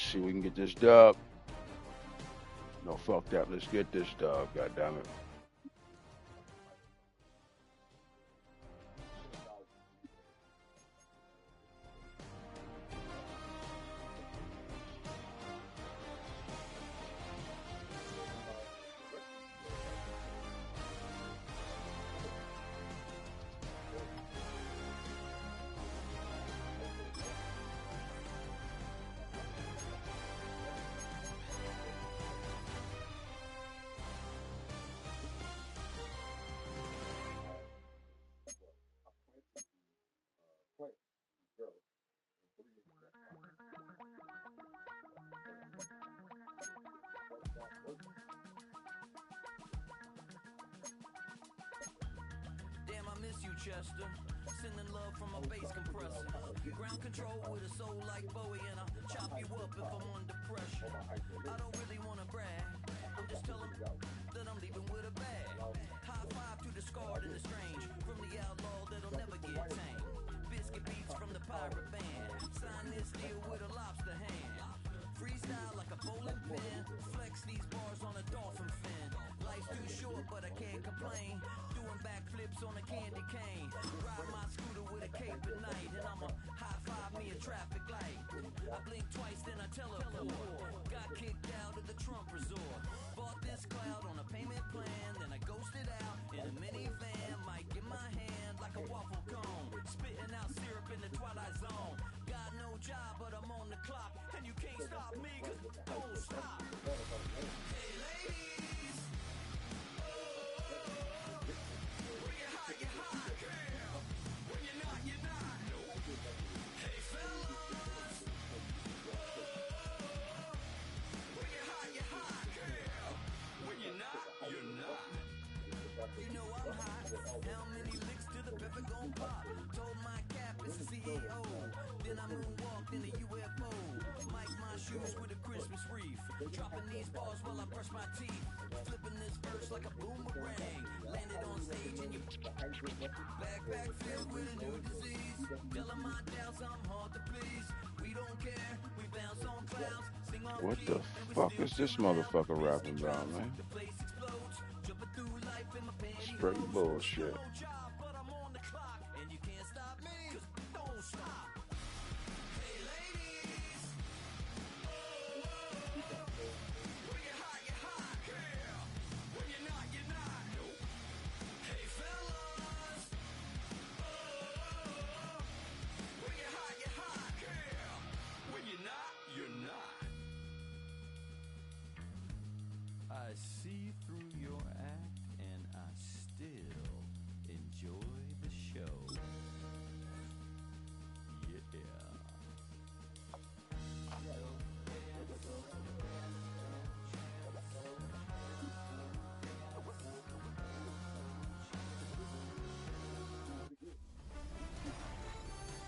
see if we can get this dub. No, fuck that. Let's get this dub. God damn it. Damn, I miss you, Chester. Sending love from a bass compressor. Ground control with a soul like Bowie, and I'll chop you up if I'm under pressure. I don't really wanna brag. I'm just telling that I'm leaving with a bag. High five to the scarred and the strange. From the outlaw that'll never get tamed. Biscuit beats from the pirate band. Sign this deal with a lobster hand. Freestyle like a bowling pin. Flex these bars on a dolphin fin. Life's too short, but I can't complain. Doing backflips on a candy cane. Ride my scooter with a cape at night. And I'ma high five me a traffic light. I blink twice, then I teleport. Got kicked out of the Trump resort. Bought this cloud on a payment plan. Then I ghosted out in a minivan. Might get my hand like a waffle cone. Spitting out syrup in the twilight zone. Got no job, but I'm on the clock. And you can't stop me, cause don't stop. Hey ladies, when you're hot, girl. When you're not, you're not. Hey fellas, when you're hot, girl. When you're not, you're not. You know I'm hot. How many licks to the pepper gon' pop? Told my cap it's the CEO. Then I moonwalked in a UFO. Mic my shoes with a Christmas wreath. Dropping these bars while I brush my teeth. Flipping this verse like a boomerang. Landed on stage and you backpack filled with a new disease. Telling my doubts I'm hard to please. We don't care, we bounce on clouds. Sing on What the fuck is this motherfucker rapping about, man? the place explodes. Jumping through life in my panties. Straight bullshit. No job, but I'm on the clock. And you can't stop me, cause don't stop. Hey ladies, when you're hot, girl. When you're not, you're not. Hey fellas, when you're hot, girl. When you're not, you're not. I see through your act and I still enjoy the show. Yeah.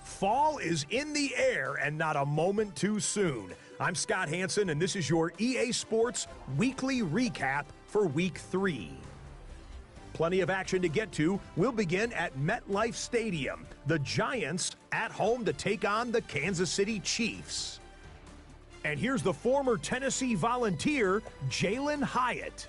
Fall is in the air and not a moment too soon. I'm Scott Hansen, and this is your EA Sports Weekly Recap for Week 3. Plenty of action to get to. We'll begin at MetLife Stadium. The Giants at home to take on the Kansas City Chiefs. And here's the former Tennessee Volunteer, Jalen Hyatt.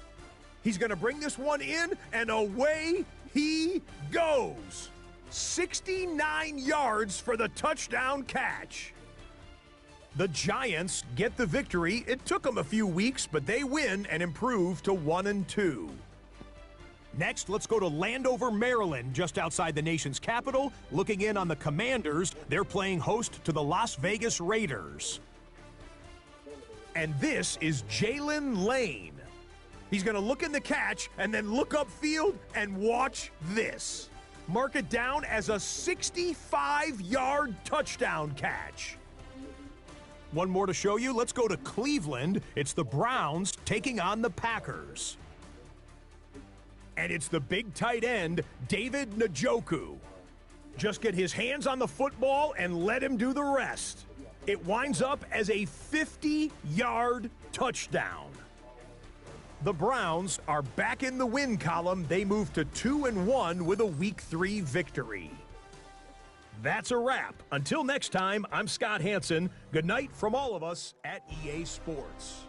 He's going to bring this one in, and away he goes. 69 yards for the touchdown catch. The Giants get the victory. It took them a few weeks, but they win and improve to 1-2. Next, let's go to Landover, Maryland, just outside the nation's capital. Looking in on the Commanders, they're playing host to the Las Vegas Raiders. And this is Jalen Lane. He's going to look in the catch and then look upfield and watch this. Mark it down as a 65-yard touchdown catch. One more to show you. Let's go to Cleveland. It's the Browns taking on the Packers. And it's the big tight end, David Njoku. Just get his hands on the football and let him do the rest. It winds up as a 50-yard touchdown. The Browns are back in the win column. They move to 2-1 with a Week 3 victory. That's a wrap. Until next time, I'm Scott Hanson. Good night from all of us at EA Sports.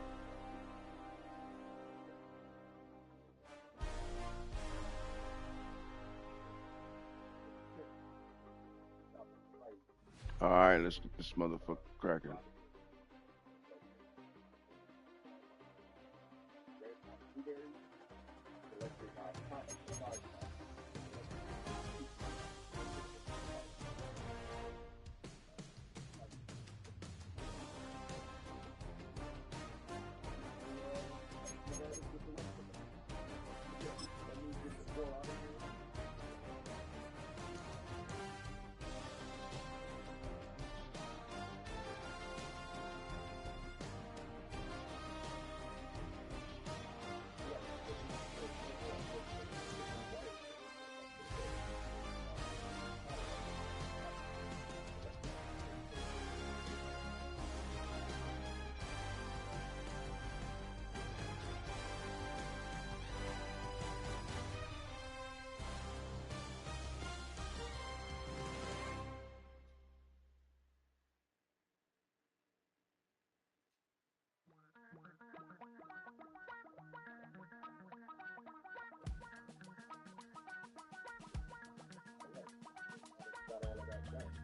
All right, let's get this motherfucker cracking.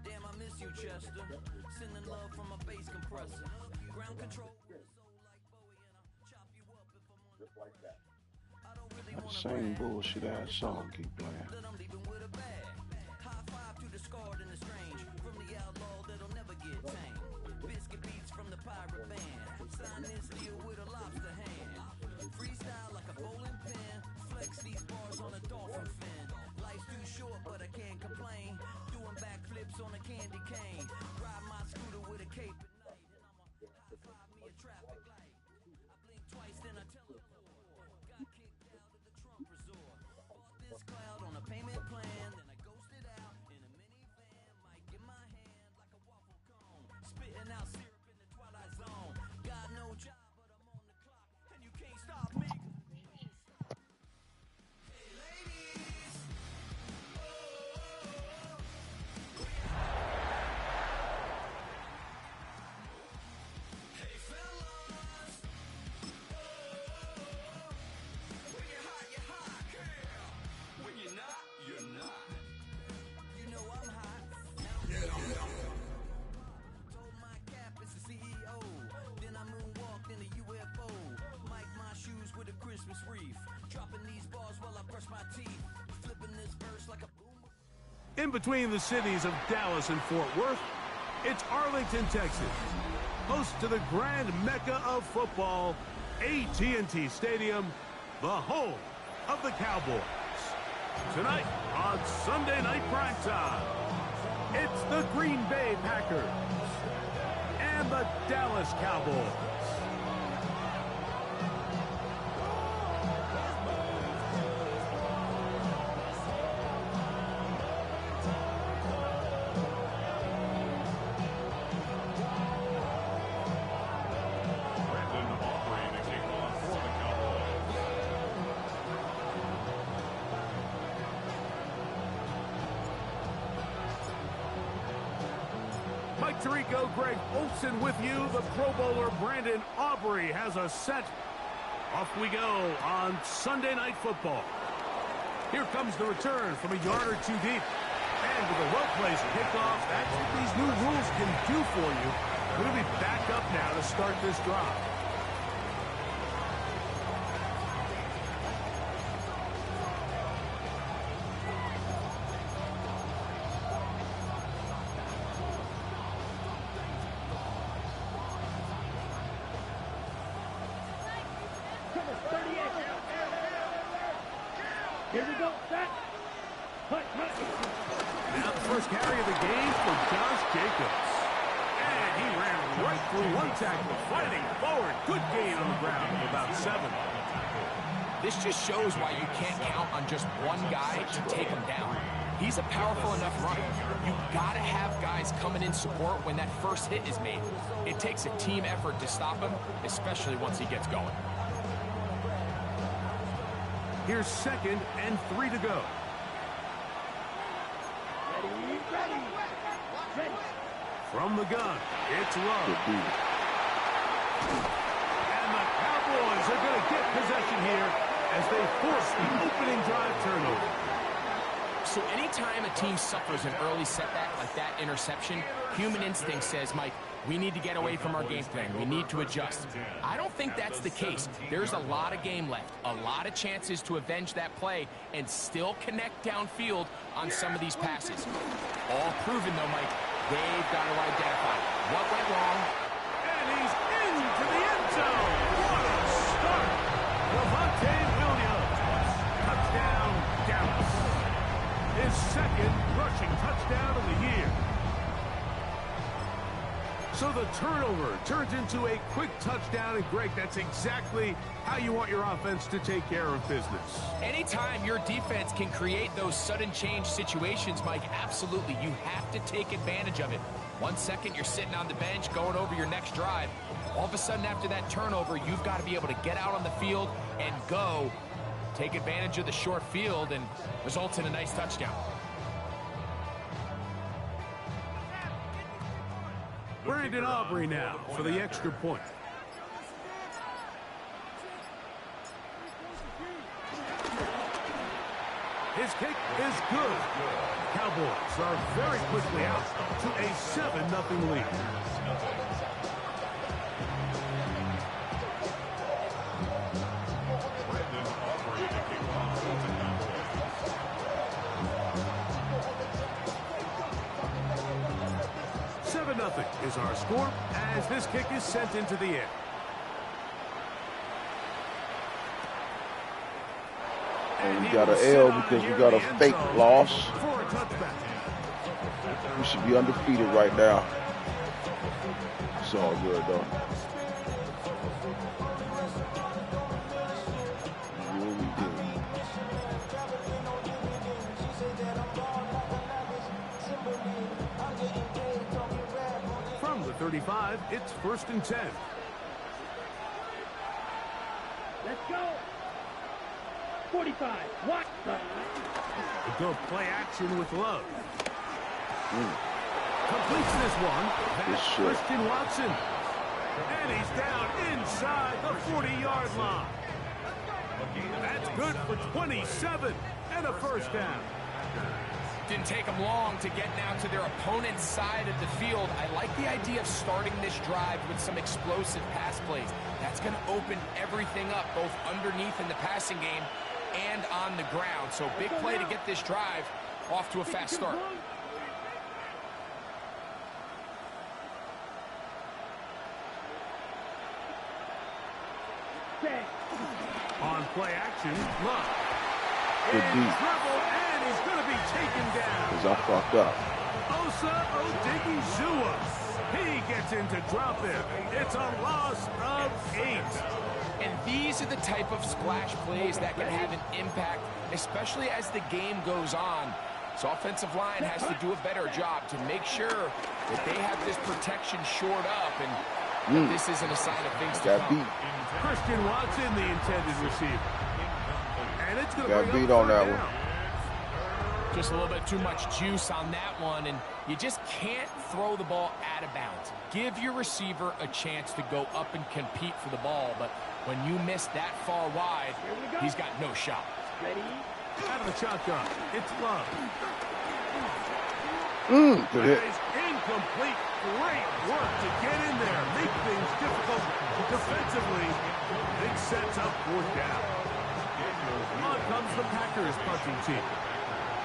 Damn, I miss you, Chester. Sending love from a bass compressor. Ground control with a soul like Bowie, and I'll chop you up if I'm on just like that. I don't really That want to same brag, bullshit ass song keep playing. that I'm leaving with a bag. High five to the scarred and the strange, from the outlaw that'll never get tamed. Biscuit beats from the pirate band. Sign this deal with a lobster hand. Freestyle like a bowling pin. Flex these bars on a dolphin fin. Life's too short, but I can't complain. Doing backflips on a candy cane. Ride my scooter with a cape at night, and I'ma high five me a traffic light. I blink twice, then I teleport. Got kicked out of the Trump resort. Bought this cloud on a payment plan, then I ghosted out in a minivan. Mic in my hand like a waffle cone. Spitting out syrup in the twilight zone. Got no job, but I'm on the clock, and you can't stop me. Hey ladies, hey fellas, when you're hot, girl. When you're not, you're not. You know I'm hot. Told my cap it's the CEO. Then I moonwalked in a UFO. Mic my shoes with a Christmas wreath. Dropping these bars while I brush my teeth. Flipping this verse like a boom. In between the cities of Dallas and Fort Worth, it's Arlington, Texas, host to the grand mecca of football, AT&T Stadium, the home of the Cowboys. Tonight on Sunday Night Primetime, it's the Green Bay Packers and the Dallas Cowboys. Mike Tirico, Greg Olson with you. The Pro Bowler Brandon Aubrey has a set. Off we go on Sunday Night Football. Here comes the return from a yard or two deep. And with a well-placed kickoff, that's what these new rules can do for you. We're going to be back up now to start this drive. Here we go, set. Hut. Now the first carry of the game for Josh Jacobs. And he ran right through one tackle, fighting forward. Good gain on the ground of about 7. This just shows why you can't count on just one guy to take him down. He's a powerful enough runner. You gotta have guys coming in support when that first hit is made. It takes a team effort to stop him, especially once he gets going. Here's 2nd and 3 to go. Ready. From the gun, it's Love. Good beat. And the Cowboys are going to get possession here as they force the opening drive turnover. So anytime a team suffers an early setback like that interception, human instinct says, Mike, we need to get away from our game plan. We need to adjust. I don't think that's the case. There's a lot of game left, a lot of chances to avenge that play and still connect downfield on some of these passes. All proven, though, Mike. They've got to identify what went wrong. And he's into the end zone. What a start. Levante Williams. Touchdown, Dallas. His second rushing touchdown of the year. So the turnover turns into a quick touchdown, and Greg, that's exactly how you want your offense to take care of business. Anytime your defense can create those sudden change situations, Mike, absolutely, you have to take advantage of it. 1 second, you're sitting on the bench going over your next drive. All of a sudden, after that turnover, you've got to be able to get out on the field and go. Take advantage of the short field, and results in a nice touchdown. Brandon Aubrey now for the extra point. His kick is good. Cowboys are very quickly out to a 7-0 lead. Nothing is our score as this kick is sent into the air. And we got an L because we got a fake loss. We should be undefeated right now. It's all good though. From the 35, it's 1st and 10. Let's go. 45. What? A good play action with Love. Completes this one. That's Christian Watson. And he's down inside the 40-yard line. That's good for 27 and a first down. Didn't take them long to get now to their opponent's side of the field. I like the idea of starting this drive with some explosive pass plays. That's going to open everything up, both underneath in the passing game and on the ground. So big play to get this drive off to a fast start. On play action, Love. Good beat. Trouble, and he's going to be taken down. Because I fucked up. Osa Odigizua. He gets into drop it. It's a loss of 8. And these are the type of splash plays that can have an impact, especially as the game goes on. So offensive line has to do a better job to make sure that they have this protection shored up, and this isn't a sign of things to come. Christian Watson, the intended receiver. And it's going to got beat on that one. Just a little bit too much juice on that one, and you just can't throw the ball out of bounds. Give your receiver a chance to go up and compete for the ball, but when you miss that far wide, he's got no shot. Ready? Out of the shotgun, it's Love. Good hit. That is incomplete. Great work to get in there, make things difficult defensively. It sets up 4th down. On comes the Packers punting team.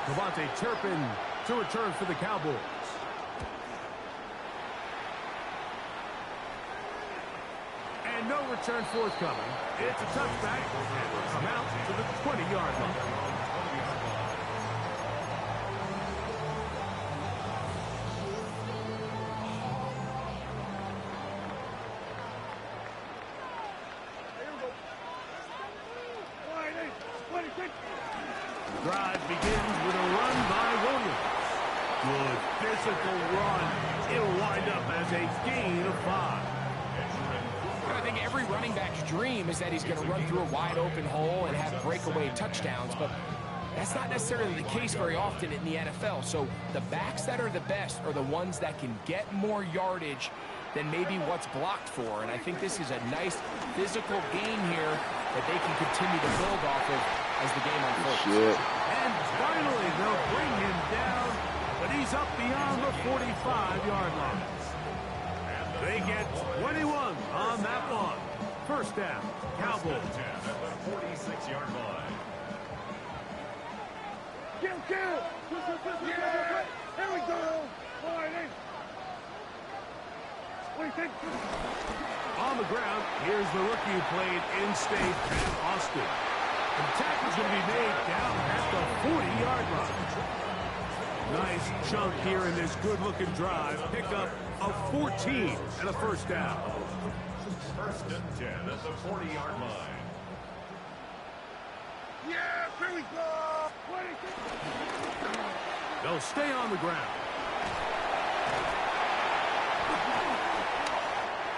Devontae Turpin to return for the Cowboys. And no return forthcoming. It's a touchback, and will come out to the 20-yard line. The drive begins with a run by Williams. Good physical run. It'll wind up as a gain of 5. I think every running back's dream is that he's going to run through a wide open hole and have breakaway touchdowns, but That's not necessarily the case very often in the NFL. So the backs that are the best are the ones that can get more yardage than maybe what's blocked for. And I think this is a nice physical gain here that they can continue to build off of as the game unfolds. And finally, they'll bring him down, but he's up beyond the 45-yard line. They get 21 on that one. First down, Cowboys. 46-yard line. Kill! Yeah! Here we go! Morning! What do you think? On the ground, here's the rookie who played in-state at Austin. The tackle's going to be made down at the 40-yard line. Nice chunk here in this good-looking drive. Pick up a 14 and a first down. First and 10 at the 40-yard line. Yeah, here we go! What do you think? They'll stay on the ground.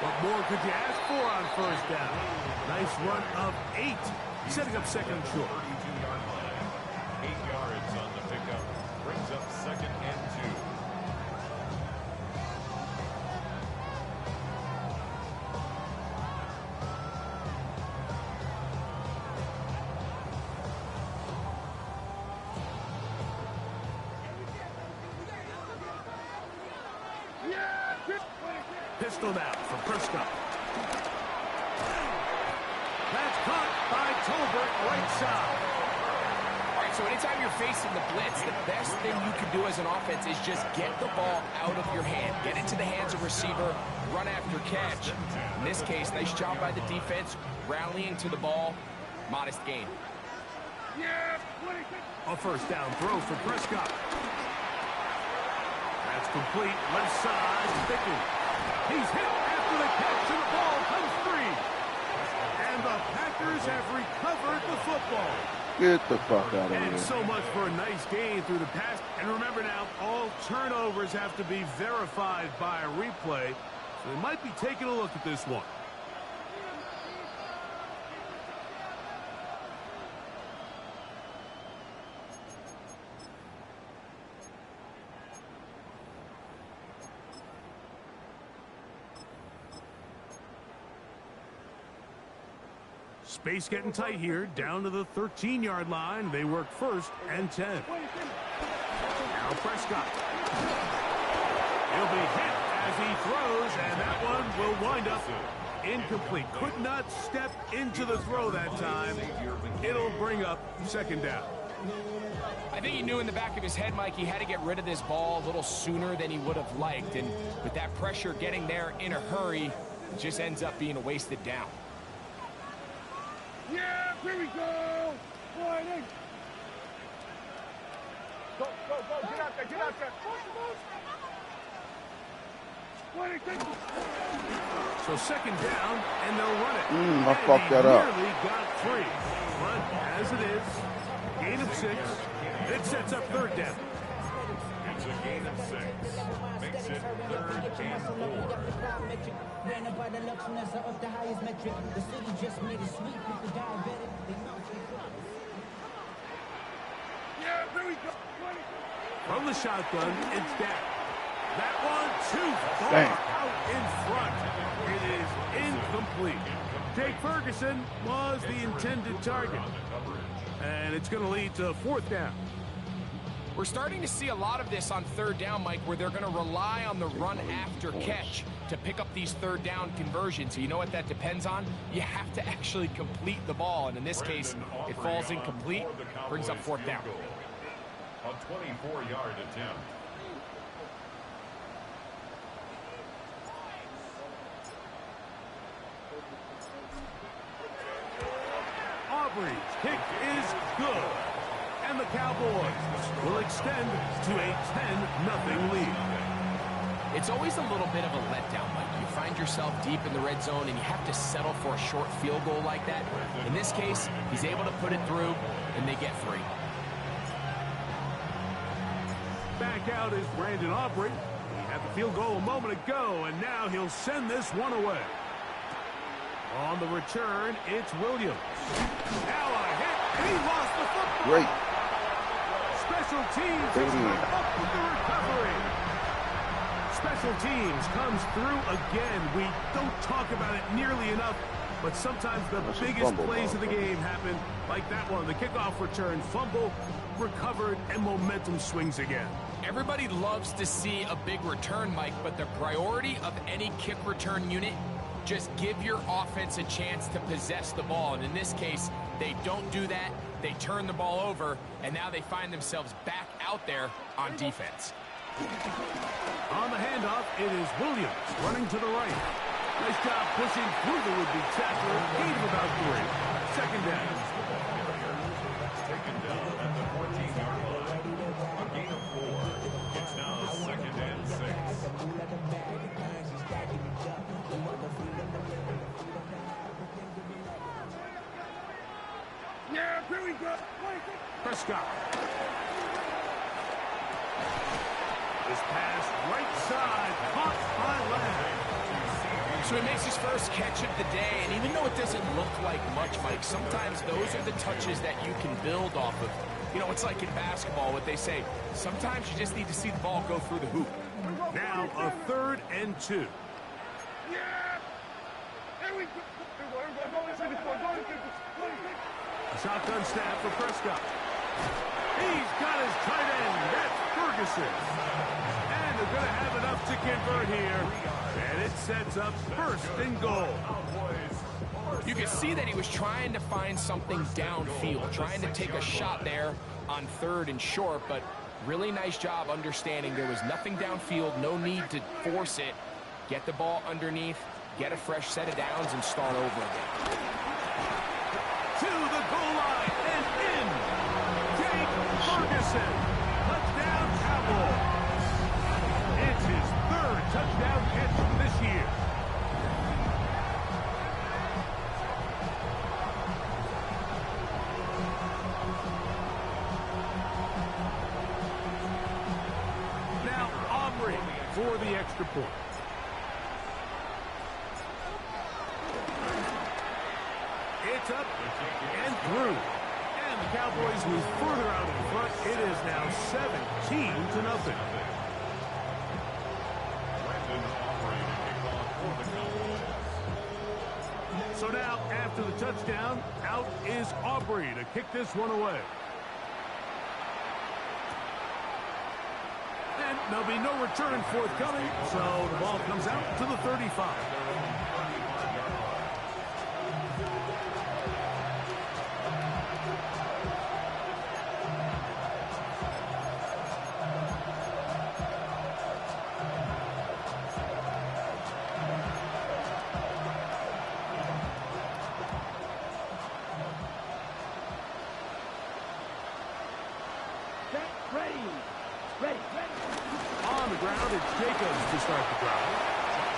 What more could you ask for on first down? Nice run of 8, setting up second and short. 32-yard line. 8 yards on the pickup. Brings up second and 2. Pistoled out for Prescott. That's caught by Tolbert right side. All right, so anytime you're facing the blitz, the best thing you can do as an offense is just get the ball out of your hand. Get into the hands of receiver, run after catch. In this case, nice job by the defense, rallying to the ball. Modest gain. A first down throw for Prescott. That's complete, left side, Bickle. He's hit after the catch, and the ball comes free. And the Packers have recovered the football. Get the fuck out of here. And so much for a nice gain through the pass. And remember now, all turnovers have to be verified by a replay. So they might be taking a look at this one. Space getting tight here, down to the 13-yard line. They work first and 10. Now Prescott. He'll be hit as he throws, and that one will wind up incomplete. Could not step into the throw that time. It'll bring up second down. I think he knew in the back of his head, Mike, he had to get rid of this ball a little sooner than he would have liked. And with that pressure getting there in a hurry, it just ends up being a wasted down. Yeah, here we go! Morning! Go, get out there, What do you think? So second down, and they'll run it. I fucked that up. Nearly got free. But as it is, gain of 6, it sets up third down. It's a gain of 6. Makes it third and 4. Yeah, here we go. From the shotgun, it's down. That one too far out in front. It is incomplete. Jake Ferguson was the intended target. And it's going to lead to fourth down. We're starting to see a lot of this on third down, Mike, where they're going to rely on the run after catch to pick up these third down conversions. So you know what that depends on? You have to actually complete the ball. And in this case, it falls incomplete, brings up fourth down. A 24-yard attempt. Aubrey's kick is good. And the Cowboys will extend to a 10-0 lead. It's always a little bit of a letdown, Mike. You find yourself deep in the red zone and you have to settle for a short field goal like that. In this case, he's able to put it through and they get free. Back out is Brandon Aubrey. He had the field goal a moment ago, and now he'll send this one away. On the return, it's Williams. Now a hit, and he lost the football. Great. Special teams has come up with the recovery. Special teams comes through again. We don't talk about it nearly enough, but sometimes the biggest plays of the game happen like that one. The kickoff return, fumble, recovered, and momentum swings again. Everybody loves to see a big return, Mike, but the priority of any kick return unit, just give your offense a chance to possess the ball. And in this case, they don't do that. They turn the ball over, and now they find themselves back out there on defense. On the handoff, it is Williams running to the right. Nice job pushing through the would-be tackler. Gain of about 3. Second down. Taken down at the 14-yard line. A gain of 4. It's now 2nd and 6. Yeah, here we go. Prescott. This pass right side, caught by Lamb. So he makes his first catch of the day, and even though it doesn't look like much, Mike, sometimes those are the touches that you can build off of. You know, it's like in basketball, what they say, sometimes you just need to see the ball go through the hoop. Now a 3rd and 2. A shotgun snap for Prescott. He's got his tight end. That's Ferguson. And they're going to have enough to convert here. And it sets up 1st and goal. You can see that he was trying to find something downfield, trying to take a shot there on 3rd and short, but really nice job understanding there was nothing downfield, no need to force it. Get the ball underneath, get a fresh set of downs, and start over again. To the goal line and in. Jake Ferguson. Touchdown, Cowboys. It's his 3rd touchdown catch this year. Now Aubrey for the extra point. It's up and through. And the Cowboys move further out in front. It is now 17-0. So now, after the touchdown, out is Aubrey to kick this one away. And there'll be no return forthcoming, so the ball comes out to the 35. On the ground, it's Jacobs to start the drive.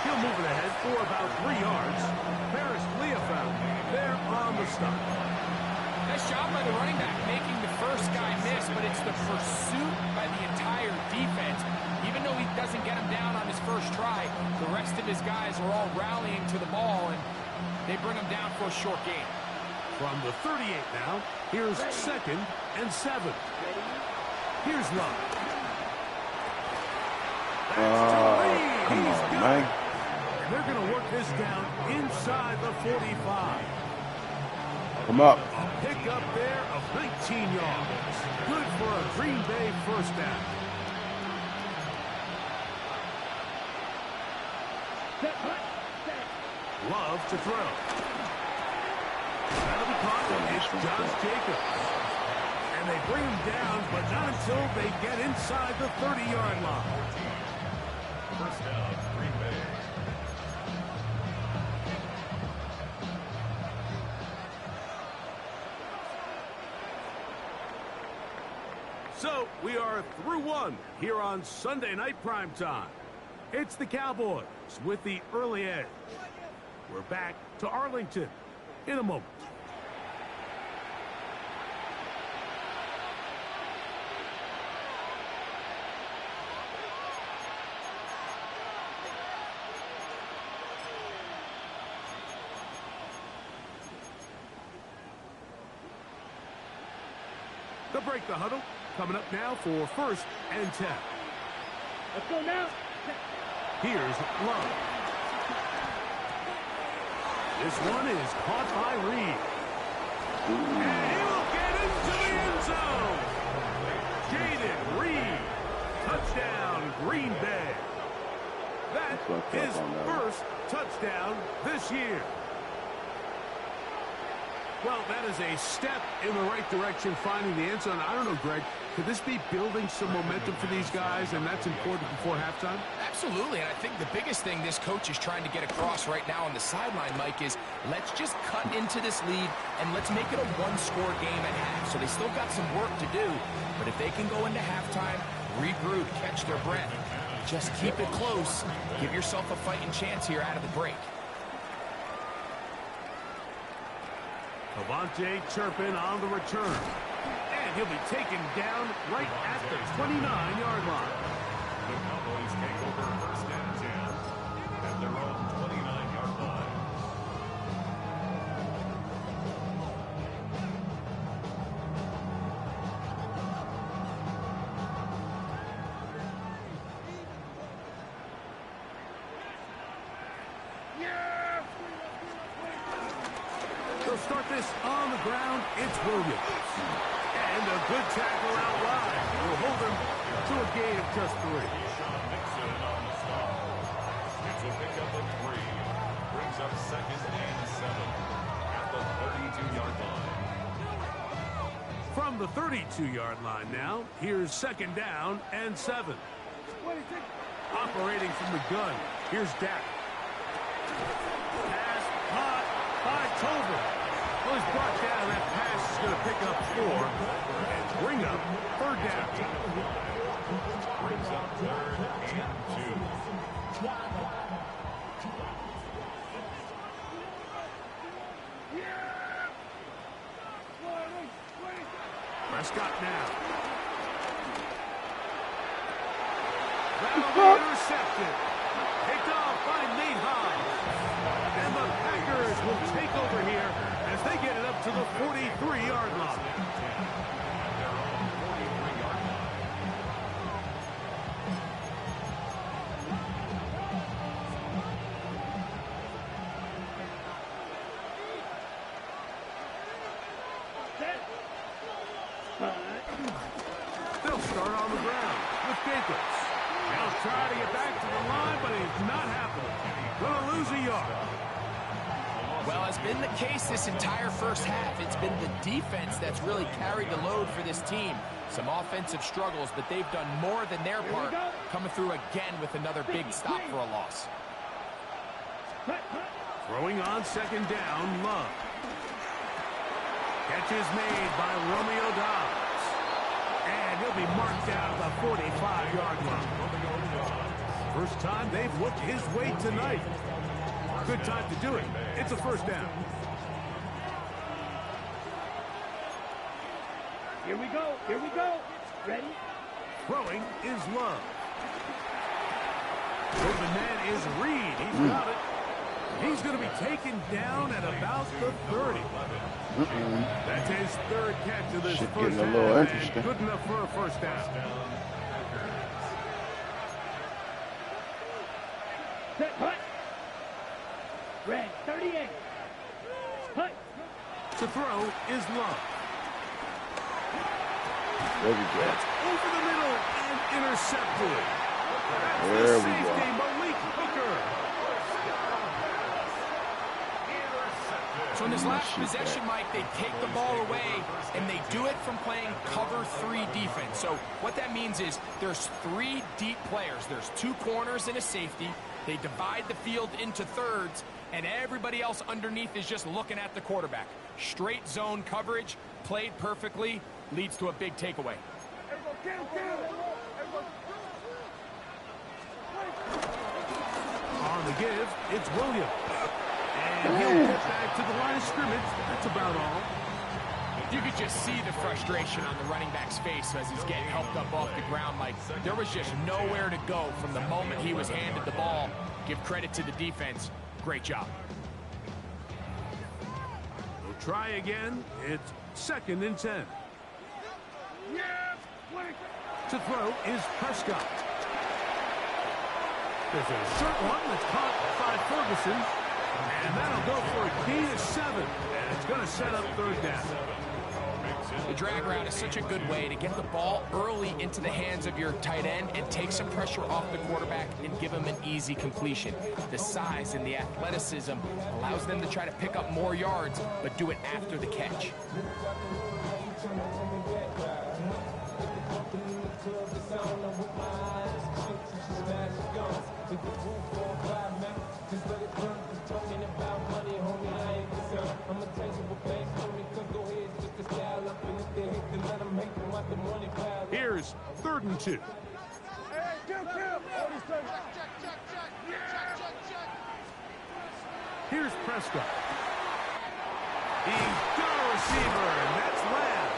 He'll move it ahead for about 3 yards. Paris Leofeld there on the stop. Nice job by the running back making the first guy miss, but it's the pursuit by the entire defense. Even though he doesn't get him down on his first try, the rest of his guys are all rallying to the ball, and they bring him down for a short gain. From the 38 now, here's 2nd and 7. Here's Love. Come on, man. They're going to work this down inside the 45. Come up. A pickup there of 19 yards. Good for a Green Bay first down. Love to throw. That'll be caught. It's Josh Jacobs. And they bring him down, but not until they get inside the 30-yard line. First down, Green Bay. So we are through one here on Sunday Night Primetime. It's the Cowboys with the early edge. We're back to Arlington in a moment. To break the huddle, coming up now for 1st and 10. Let's go now. Here's Love. This one is caught by Reed. And he will get into the end zone. Jaden Reed. Touchdown, Green Bay. That is first touchdown this year. Well, that is a step in the right direction, finding the end zone. I don't know, Greg, could this be building some momentum for these guys, and that's important before halftime? Absolutely, and I think the biggest thing this coach is trying to get across right now on the sideline, Mike, is let's just cut into this lead, and let's make it a one-score game at half. So they still got some work to do, but if they can go into halftime, regroup, catch their breath, just keep it close, give yourself a fighting chance here out of the break. Avante Turpin on the return. And he'll be taken down right at the 29-yard line. The Cowboys take over 1st and 10 at their own 29-yard line. They'll start this on the ground. It's Williams. And a good tackle out wide. Will hold him to a gain of just 3. Sean Mixon on the stop. It's a pickup of 3. Brings up 2nd and 7 at the 32-yard line. From the 32-yard line now, here's 2nd down and 7. Operating from the gun, here's Dak. Pass caught by Tobin. Well, he's brought down. That pass is going to pick up 4 and bring up 3rd down. Brings up 3rd and 2. Prescott now. That'll be intercepted. Picked off by Nate Hobbs. And the Packers will take over here as they get it up to the 43-yard line. They'll start on the ground with Jacobs. He'll try to get back to the line, but it's not happening. Gonna lose a yard. Well, as been the case this entire first half, it's been the defense that's really carried the load for this team. Some offensive struggles, but they've done more than their part, coming through again with another big stop for a loss. Throwing on 2nd down, Love. Catch is made by Romeo Dobbs. And he'll be marked down at the 45-yard line. First time they've looked his way tonight. Good time to do it. It's a 1st down. Here we go. Here we go. Ready? Throwing is Love. So the man is Reed. He's got it. He's going to be taken down at about the 30. That's his 3rd catch of this first half, and good enough for a 1st down. Set, hut. Red, 38. Hut. To throw is Love. There we go. That's over the middle and intercepted. That's There the we safety, go. Malik Hooker. So in this last possession, Mike, they take the ball away, and they do it from playing cover 3 defense. So what that means is there's 3 deep players. There's 2 corners and a safety. They divide the field into thirds, and everybody else underneath is just looking at the quarterback. Straight zone coverage, played perfectly, leads to a big takeaway. On the give, it's Williams. And he'll get back to the line of scrimmage. That's about all. You could just see the frustration on the running back's face as he's getting helped up off the ground. Like, there was just nowhere to go from the moment he was handed the ball. Give credit to the defense. Great job. We'll try again. It's 2nd and 10. To throw is Prescott. There's a short one that's caught by Ferguson. And that'll go for a gain of 7. And it's going to set up third down. The drag route is such a good way to get the ball early into the hands of your tight end and take some pressure off the quarterback and give him an easy completion. The size and the athleticism allows them to try to pick up more yards, but do it after the catch. Here's 3rd and 2. Here's Prescott. He's got a receiver, and that's Lamb.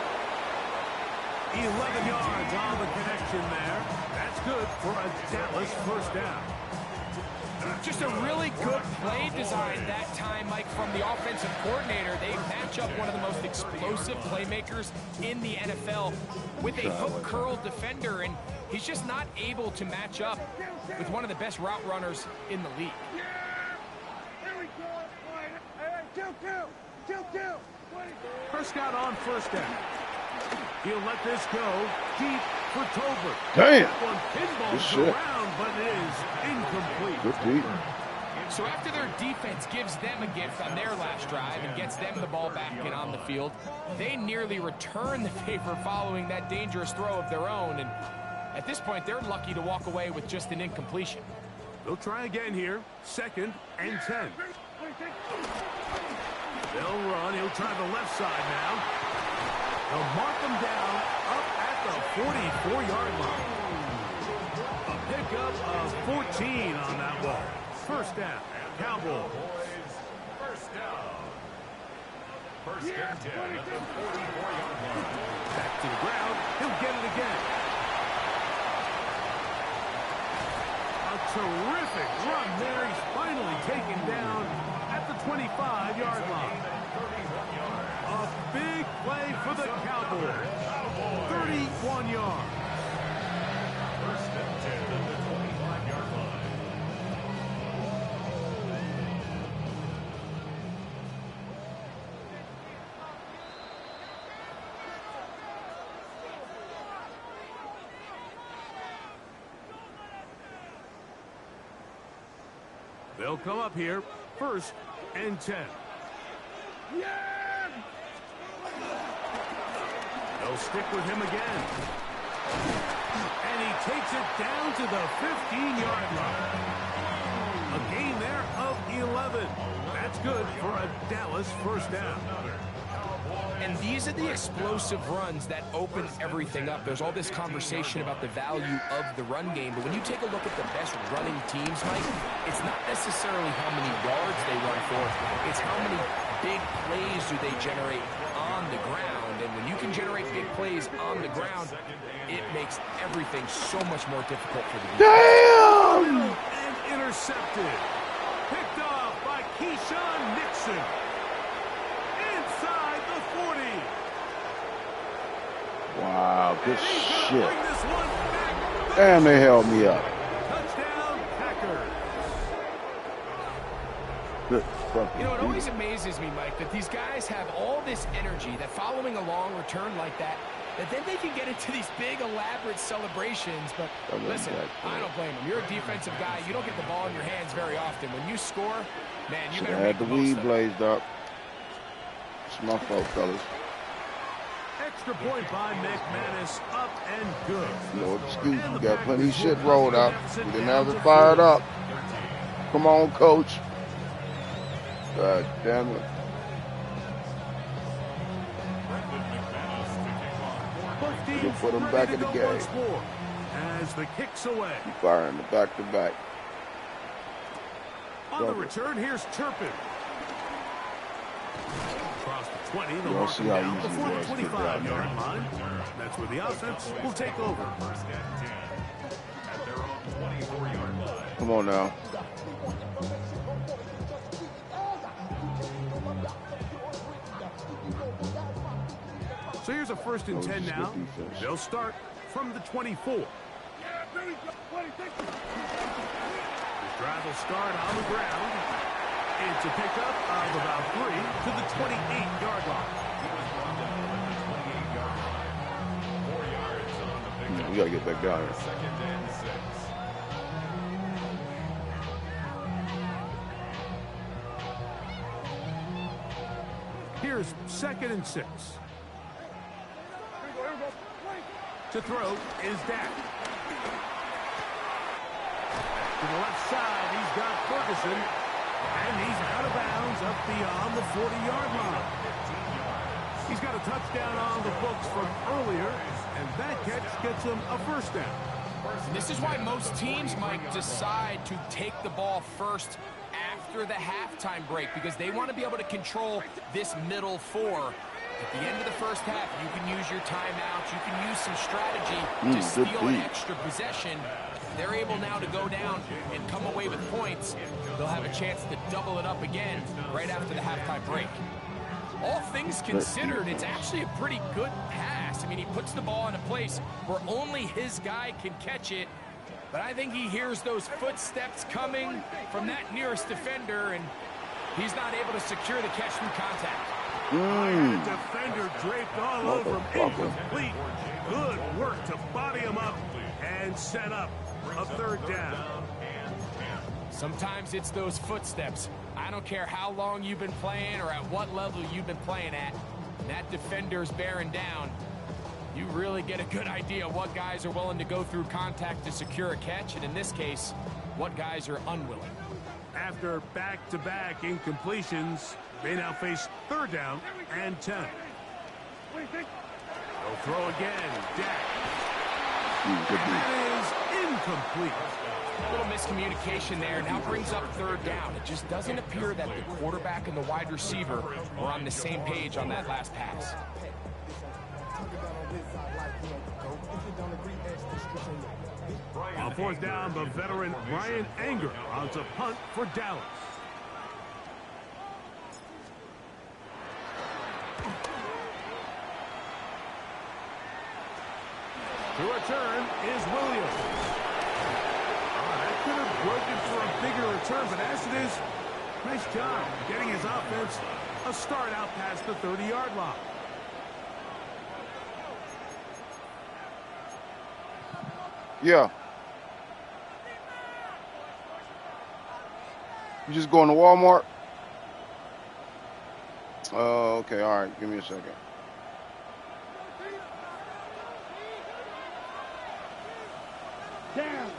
11 yards on the connection there. That's good for a Dallas first down. Just a really good play design that time, Mike, from the offensive coordinator. They match up one of the most explosive playmakers in the NFL with a hook curl defender, and he's just not able to match up with one of the best route runners in the league. Prescott on first down. He'll let this go deep for Tolbert. Damn. That one pinballs around, but it is incomplete. Good deep. So after their defense gives them a gift on their last drive and gets them the ball back and on the field, they nearly return the favor following that dangerous throw of their own. And at this point, they're lucky to walk away with just an incompletion. They'll try again here. 2nd and 10. They'll run. He'll try the left side now. They'll mark them down up at the 44-yard line. A pickup of 14 on that ball. First down, Cowboys. First down. 1st and 10 at the 44-yard line. Back to the ground. He'll get it again. A terrific run there. He's finally taken down at the 25-yard line. A big play for the Cowboys. 31 yards. 1st and 10 at the 25-yard line. They'll come up here. 1st and 10. They'll stick with him again. And he takes it down to the 15-yard line. A gain there of 11. That's good for a Dallas first down. And these are the explosive runs that open everything up. There's all this conversation about the value of the run game, but when you take a look at the best running teams, Mike, it's not necessarily how many yards they run for, it's how many big plays do they generate on the ground. And when you can generate big plays on the ground, it makes everything so much more difficult for the defense. Damn! And intercepted. Picked off by Keyshawn Nixon. Inside the 40. Wow, good And he's gonna shit. bring this one back. Damn, they held me up. Touchdown, Packers. Good fucking You know, it beat. always amazes me, Mike, that these guys have all this energy, that following a long return like that then they can get into these big, elaborate celebrations. But listen, I don't blame them. You're a defensive guy. You don't get the ball in your hands very often. When you score, man, you better had make the the most weed of it. blazed up. It's my fault, fellas. Extra point by McManus, up and good. No excuse. We got plenty of shit rolled out. We didn't have it fired up. Come on, coach. God damn it. We'll put them back in the game. As the kicks away. Keep firing the back-to-back. On the return, here's Turpin. Across the 20, they'll mark him down before the 25-yard line. That's where the offense will take over. Come on now. So here's a 1st and 10 now. They'll start from the 24. His drive will start on the ground. It's a pickup of about 3 to the 28-yard line. We got to get back down here. Second and 6. Here's 2nd and 6. To throw is dank. To the left side, he's got Ferguson. And he's out of bounds up beyond the 40-yard line. He's got a touchdown on the books from earlier, and that catch gets him a first down. And this is why most teams might decide to take the ball first after the halftime break, because they want to be able to control this middle 4. At the end of the first half, you can use your timeouts, you can use some strategy to steal an extra possession. They're able now to go down and come away with points. They'll have a chance to double it up again right after the halftime break. All things considered, it's actually a pretty good pass. I mean, he puts the ball in a place where only his guy can catch it. But I think he hears those footsteps coming from that nearest defender, and he's not able to secure the catch through contact. The defender draped all over him. Incomplete. Good work to body him up and set up a third down. Sometimes it's those footsteps. I don't care how long you've been playing or at what level you've been playing at. That defender's bearing down. You really get a good idea what guys are willing to go through contact to secure a catch, and in this case, what guys are unwilling. After back-to-back incompletions, they now face 3rd down and 10. They'll throw again. Dak. And that is incomplete. A little miscommunication there. Now brings up 3rd down. It just doesn't appear that the quarterback and the wide receiver are on the same page on that last pass. On 4th down, the veteran Ryan Anger on to punt for Dallas. To return is Williams. That could have broken for a bigger return, but as it is, nice job getting his offense a start out past the 30-yard line. Yeah. You just going to Walmart? Oh, okay. All right. Give me a second. Down.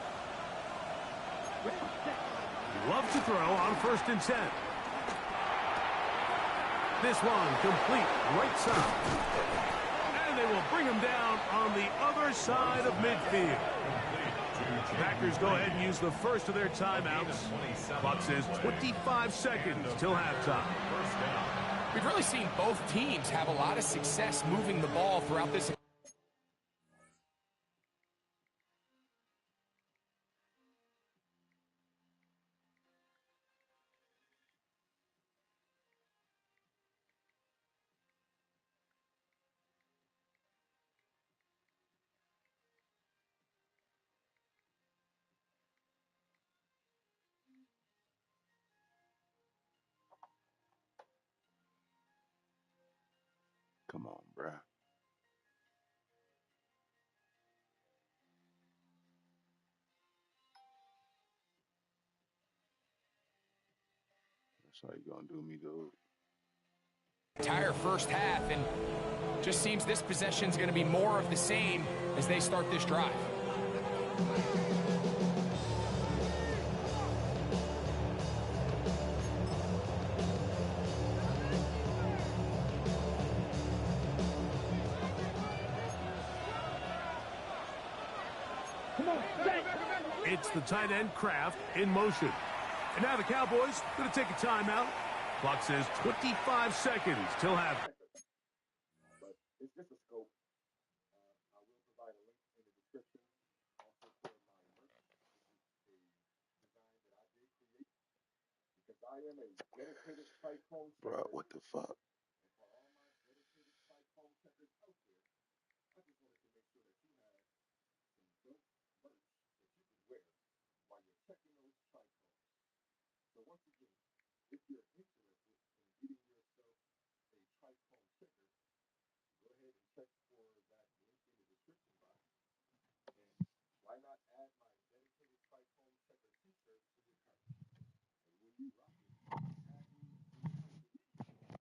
Love to throw on 1st and 10. This one complete right side. And they will bring him down on the other side of midfield. Packers go ahead and use the first of their timeouts. Clock says 25 seconds till halftime. We've really seen both teams have a lot of success moving the ball throughout this. Come on, bruh. That's how you gonna do me, dude. Entire first half, and just seems this possession's going to be more of the same as they start this drive. It's the tight end Kraft in motion. And now the Cowboys going to take a timeout. Clock says 25 seconds till half. But it's just a scope. I will provide a link in the description. Also for my merch. This is a design that I did create because I am a dedicated cyclone checker. Bro, what the fuck? And for all my dedicated cyclone checkers out there, I just wanted to make sure that you have if you're interested in getting yourself a trichome checker, go ahead and check for that link in the description box. And why not add my dedicated trichome checker t-shirt to your cart? And when you rock it, tag me in your social media.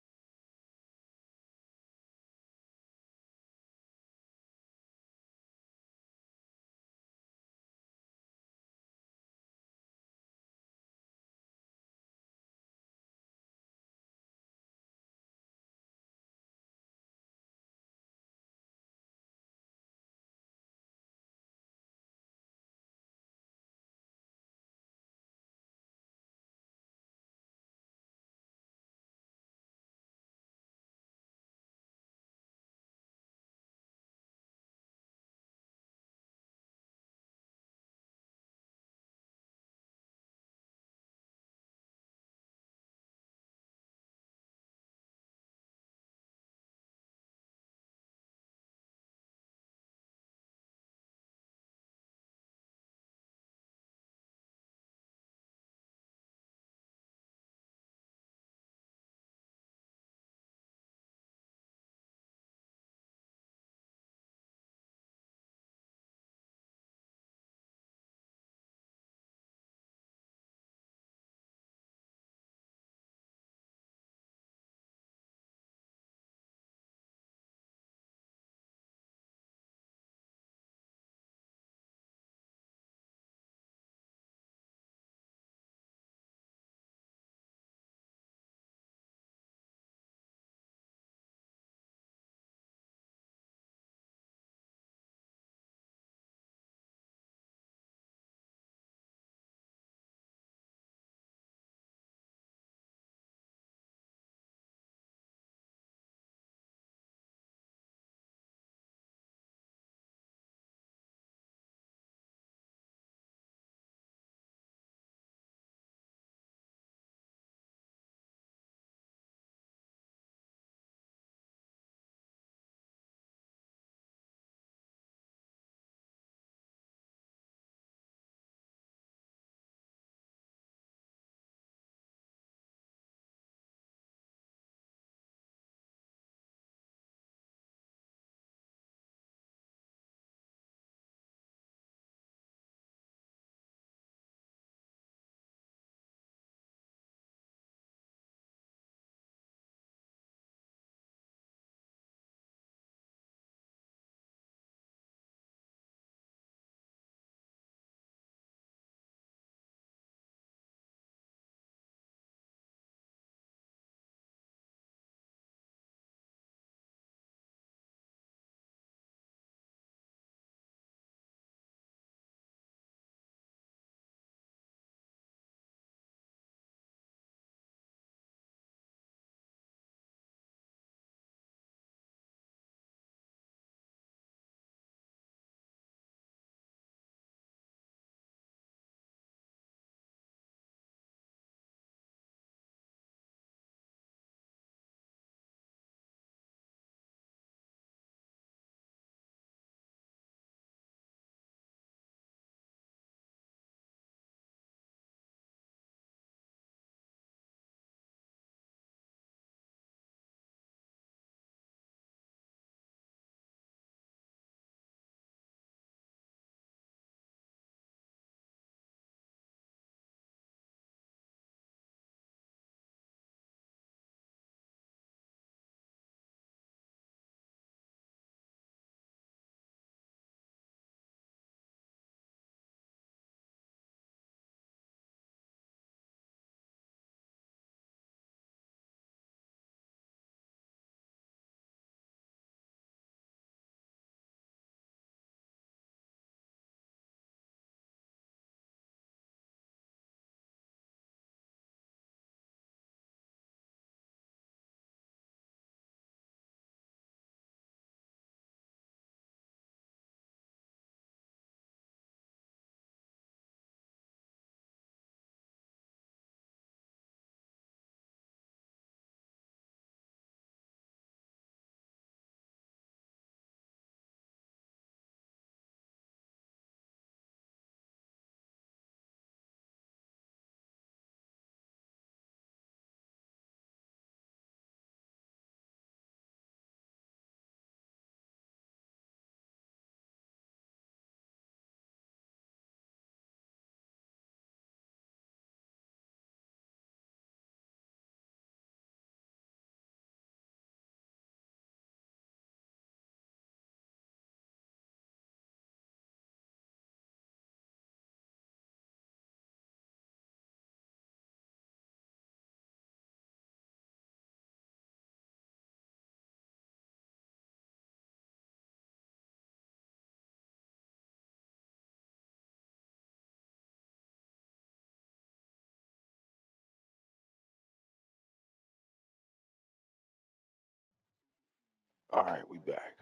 All right, we back.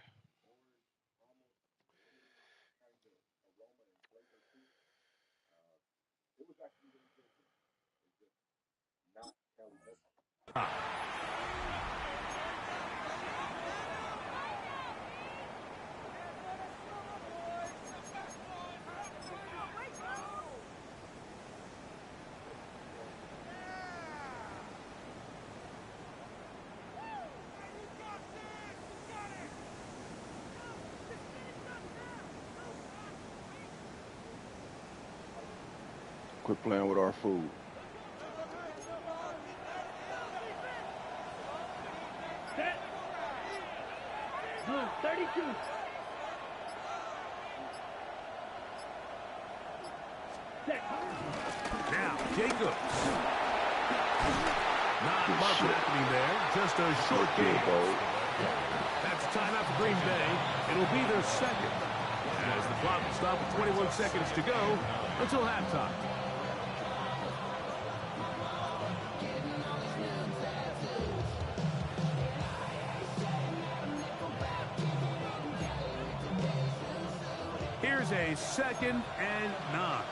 Quit playing with our food. Set. Blue 32. Set. Now, Jacobs. Not much happening there. Just a short game. That's timeout for Green Bay. It'll be their second. As the clock will stop with 21 seconds to go until halftime. Here's a 2nd and 9.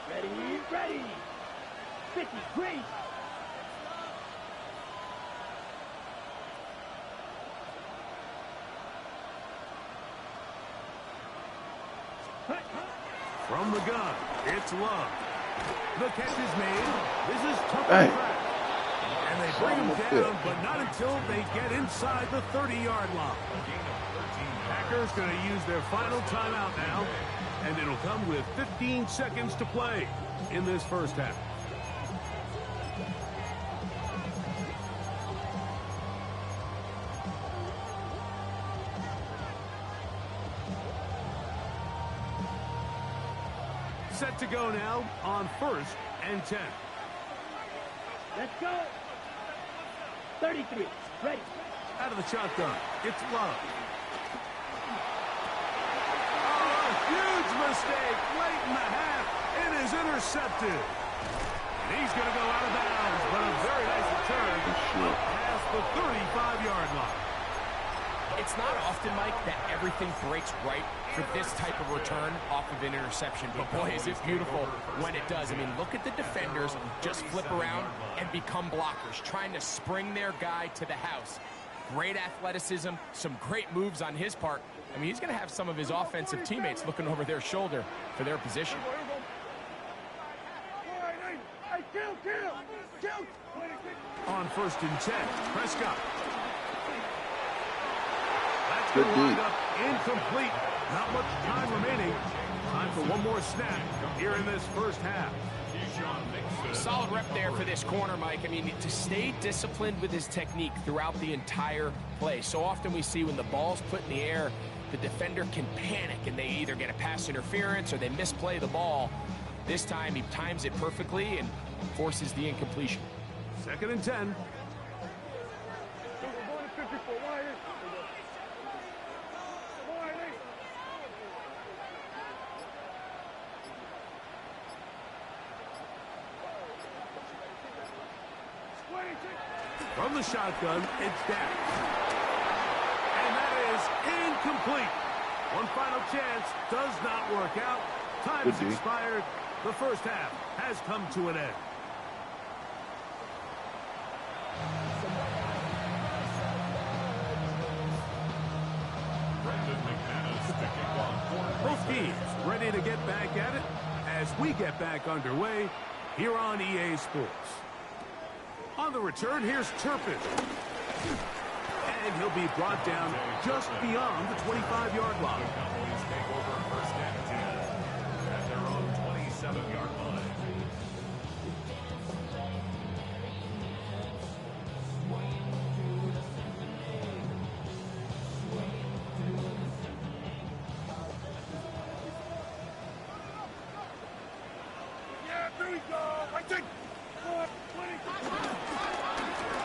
Ready, ready. 50, great. From the gun, it's Love. The catch is made. This is tough to Hey. track. And they bring him down, but not until they get inside the 30-yard line. Packers going to use their final timeout now, and it'll come with 15 seconds to play in this first half. Set to go now on 1st and 10. Let's go. 33. Ready. Out of the shotgun, it's Love. Oh, a huge mistake late in the half. It is intercepted. And he's going to go out of bounds, but a very nice return past the 35-yard line. It's not often, Mike, that everything breaks right for this type of return off of an interception. But boy, is it beautiful when it does. I mean, look at the defenders just flip around and become blockers, trying to spring their guy to the house. Great athleticism, some great moves on his part. I mean, he's going to have some of his offensive teammates looking over their shoulder for their position. On 1st and 10, Prescott. That's Good going to wind deep. up incomplete. Not much time remaining. Time for one more snap here in this first half. Solid rep there for this corner, Mike. I mean, to stay disciplined with his technique throughout the entire play. So often we see when the ball's put in the air, the defender can panic and they either get a pass interference or they misplay the ball. This time he times it perfectly and forces the incompletion. 2nd and 10. From the shotgun, it's Dank. And that is incomplete. One final chance does not work out. Time's Good D. expired. The first half has come to an end. Both teams ready to get back at it as we get back underway here on EA Sports. On the return, here's Turpin. And he'll be brought down just beyond the 25-yard line. Cowboys take over 1st and 10 at their own 27-yard line.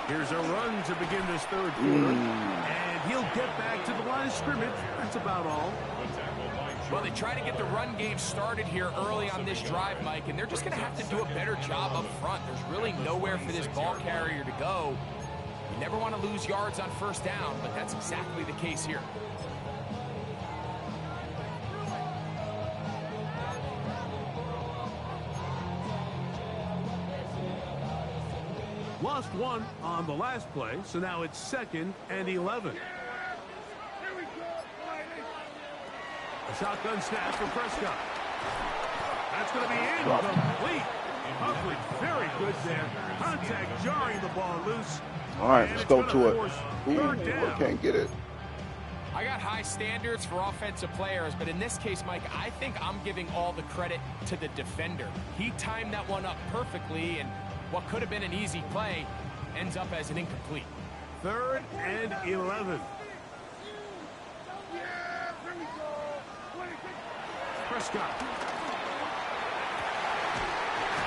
Here's a run to begin this third quarter. And he'll get back to the line of scrimmage. That's about all. Well, they try to get the run game started here early on this drive, Mike, and they're just going to have to do a better job up front. There's really nowhere for this ball carrier to go. You never want to lose yards on first down, but that's exactly the case here. Lost one on the last play, so now it's 2nd and 11. A shotgun snap for Prescott. That's going to be incomplete. Coverage very good there. Contact jarring the ball loose. All right, let's go to it. Third down. Can't get it. I got high standards for offensive players, but in this case, Mike, I think I'm giving all the credit to the defender. He timed that one up perfectly, and what could have been an easy play ends up as an incomplete. 3rd and 11. Prescott.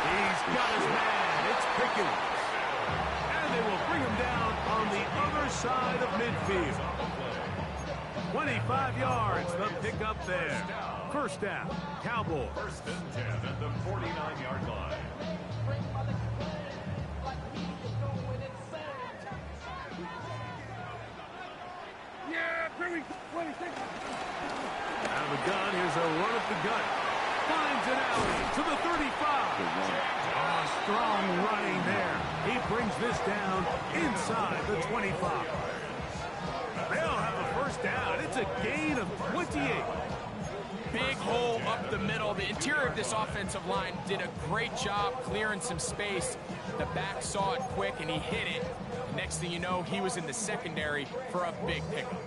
He's got his man. It's Pickens. And they will bring him down on the other side of midfield. 25 yards, the pickup there. First down, Cowboys. 1st and 10 at the 49-yard line. Out of the gun, here's a run up the gut. Finds an alley to the 35. Strong running there. He brings this down inside the 25. They'll have a first down. It's a gain of 28. Big hole up the middle. The interior of this offensive line did a great job clearing some space. The back saw it quick, and he hit it. Next thing you know, he was in the secondary for a big pickup.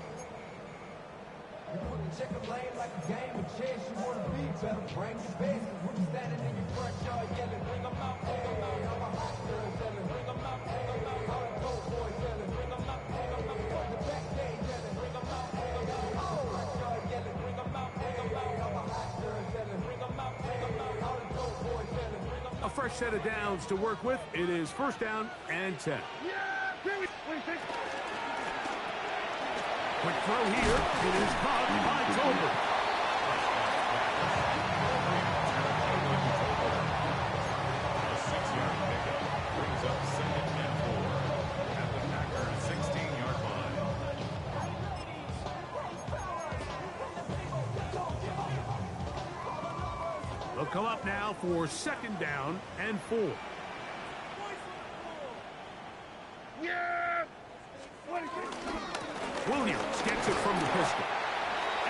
A fresh set of downs to work with. It is 1st down and 10. Quick throw here. It is caught by Tolbert. A 6-yard pickup brings up 2nd and 4 at the Packers' 16-yard line. They'll come up now for 2nd down and 4. Williams gets it from the pistol.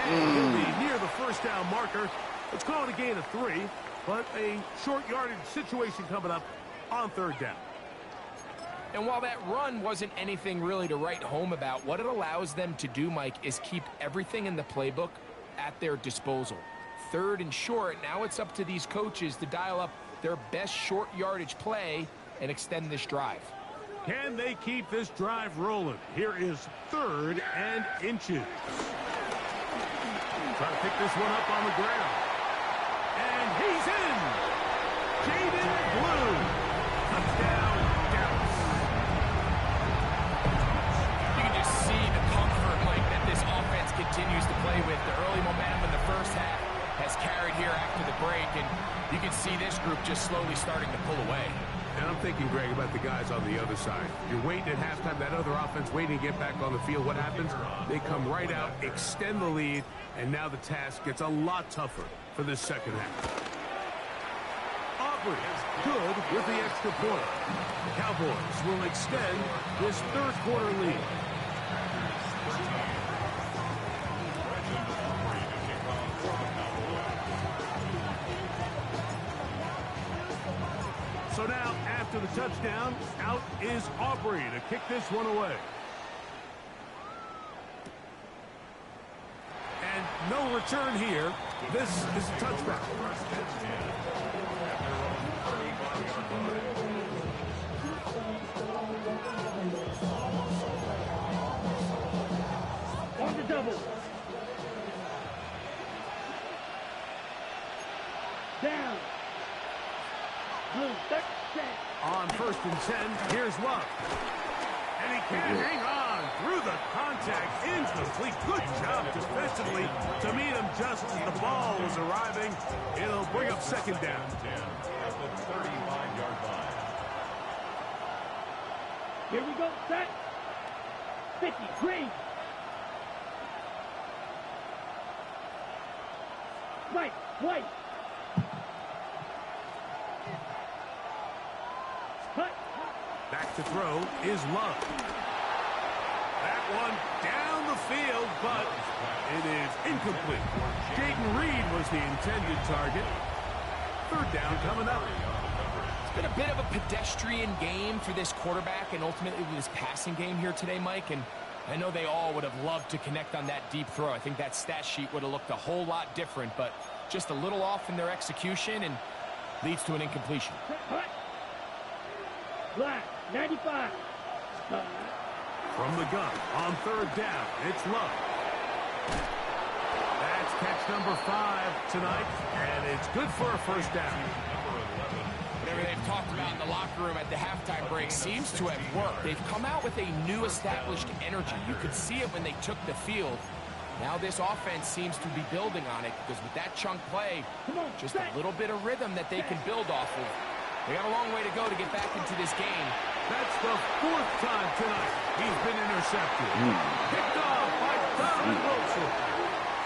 And he'll be near the first down marker. Let's call it a gain of 3, but a short yardage situation coming up on 3rd down. And while that run wasn't anything really to write home about, what it allows them to do, Mike, is keep everything in the playbook at their disposal. 3rd and short, now it's up to these coaches to dial up their best short yardage play and extend this drive. Can they keep this drive rolling? Here is 3rd and inches. Trying to pick this one up on the ground. And he's in. Jaden Blue. Touchdown, Dallas. You can just see the comfort, Mike, that this offense continues to play with. The early momentum in the first half has carried here after the break, and you can see this group just slowly starting to pull away. And I'm thinking, Greg, about the guys on the other side. You're waiting at halftime, that other offense waiting to get back on the field. What happens? They come right out, extend the lead, and now the task gets a lot tougher for this second half. Aubrey is good with the extra point. The Cowboys will extend this 3rd quarter lead. So now, after the touchdown, out is Aubrey to kick this one away. And no return here. This is a touchback. On the double. Down. Blue, set. On 1st and 10, here's Love. And he can't hang on through the contact. Incomplete. Good job defensively to meet him just as the ball was arriving. It'll bring up 2nd down. At the 35-yard line. Here we go, set. 50, green. Right, white. Cut. Back to throw is Love. That one down the field, but it is incomplete. Jaden Reed was the intended target. Third down coming up. It's been a bit of a pedestrian game for this quarterback and ultimately this passing game here today, Mike. And I know they all would have loved to connect on that deep throw. I think that stat sheet would have looked a whole lot different, but just a little off in their execution and leads to an incompletion. Black, 95. From the gun on third down, it's Love. That's catch number 5 tonight, and it's good for a first down. Whatever they've talked about in the locker room at the halftime break seems to have worked. They've come out with a new established energy. You could see it when they took the field. Now this offense seems to be building on it because with that chunk play, just a little bit of rhythm that they can build off of. They got a long way to go to get back into this game. That's the 4th time tonight he's been intercepted. Picked off by Donovan Wilson.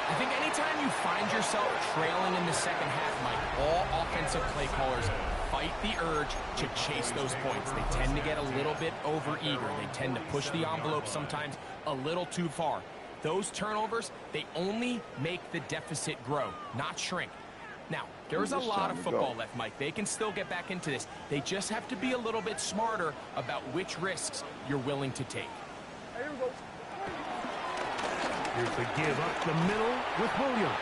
I think anytime you find yourself trailing in the second half, Mike, all offensive play callers fight the urge to chase those points. They tend to get a little bit over-eager. They tend to push the envelope sometimes a little too far. Those turnovers, they only make the deficit grow, not shrink. Now, there's a lot of football left, Mike. They can still get back into this. They just have to be a little bit smarter about which risks you're willing to take. Here's the give up the middle with Williams.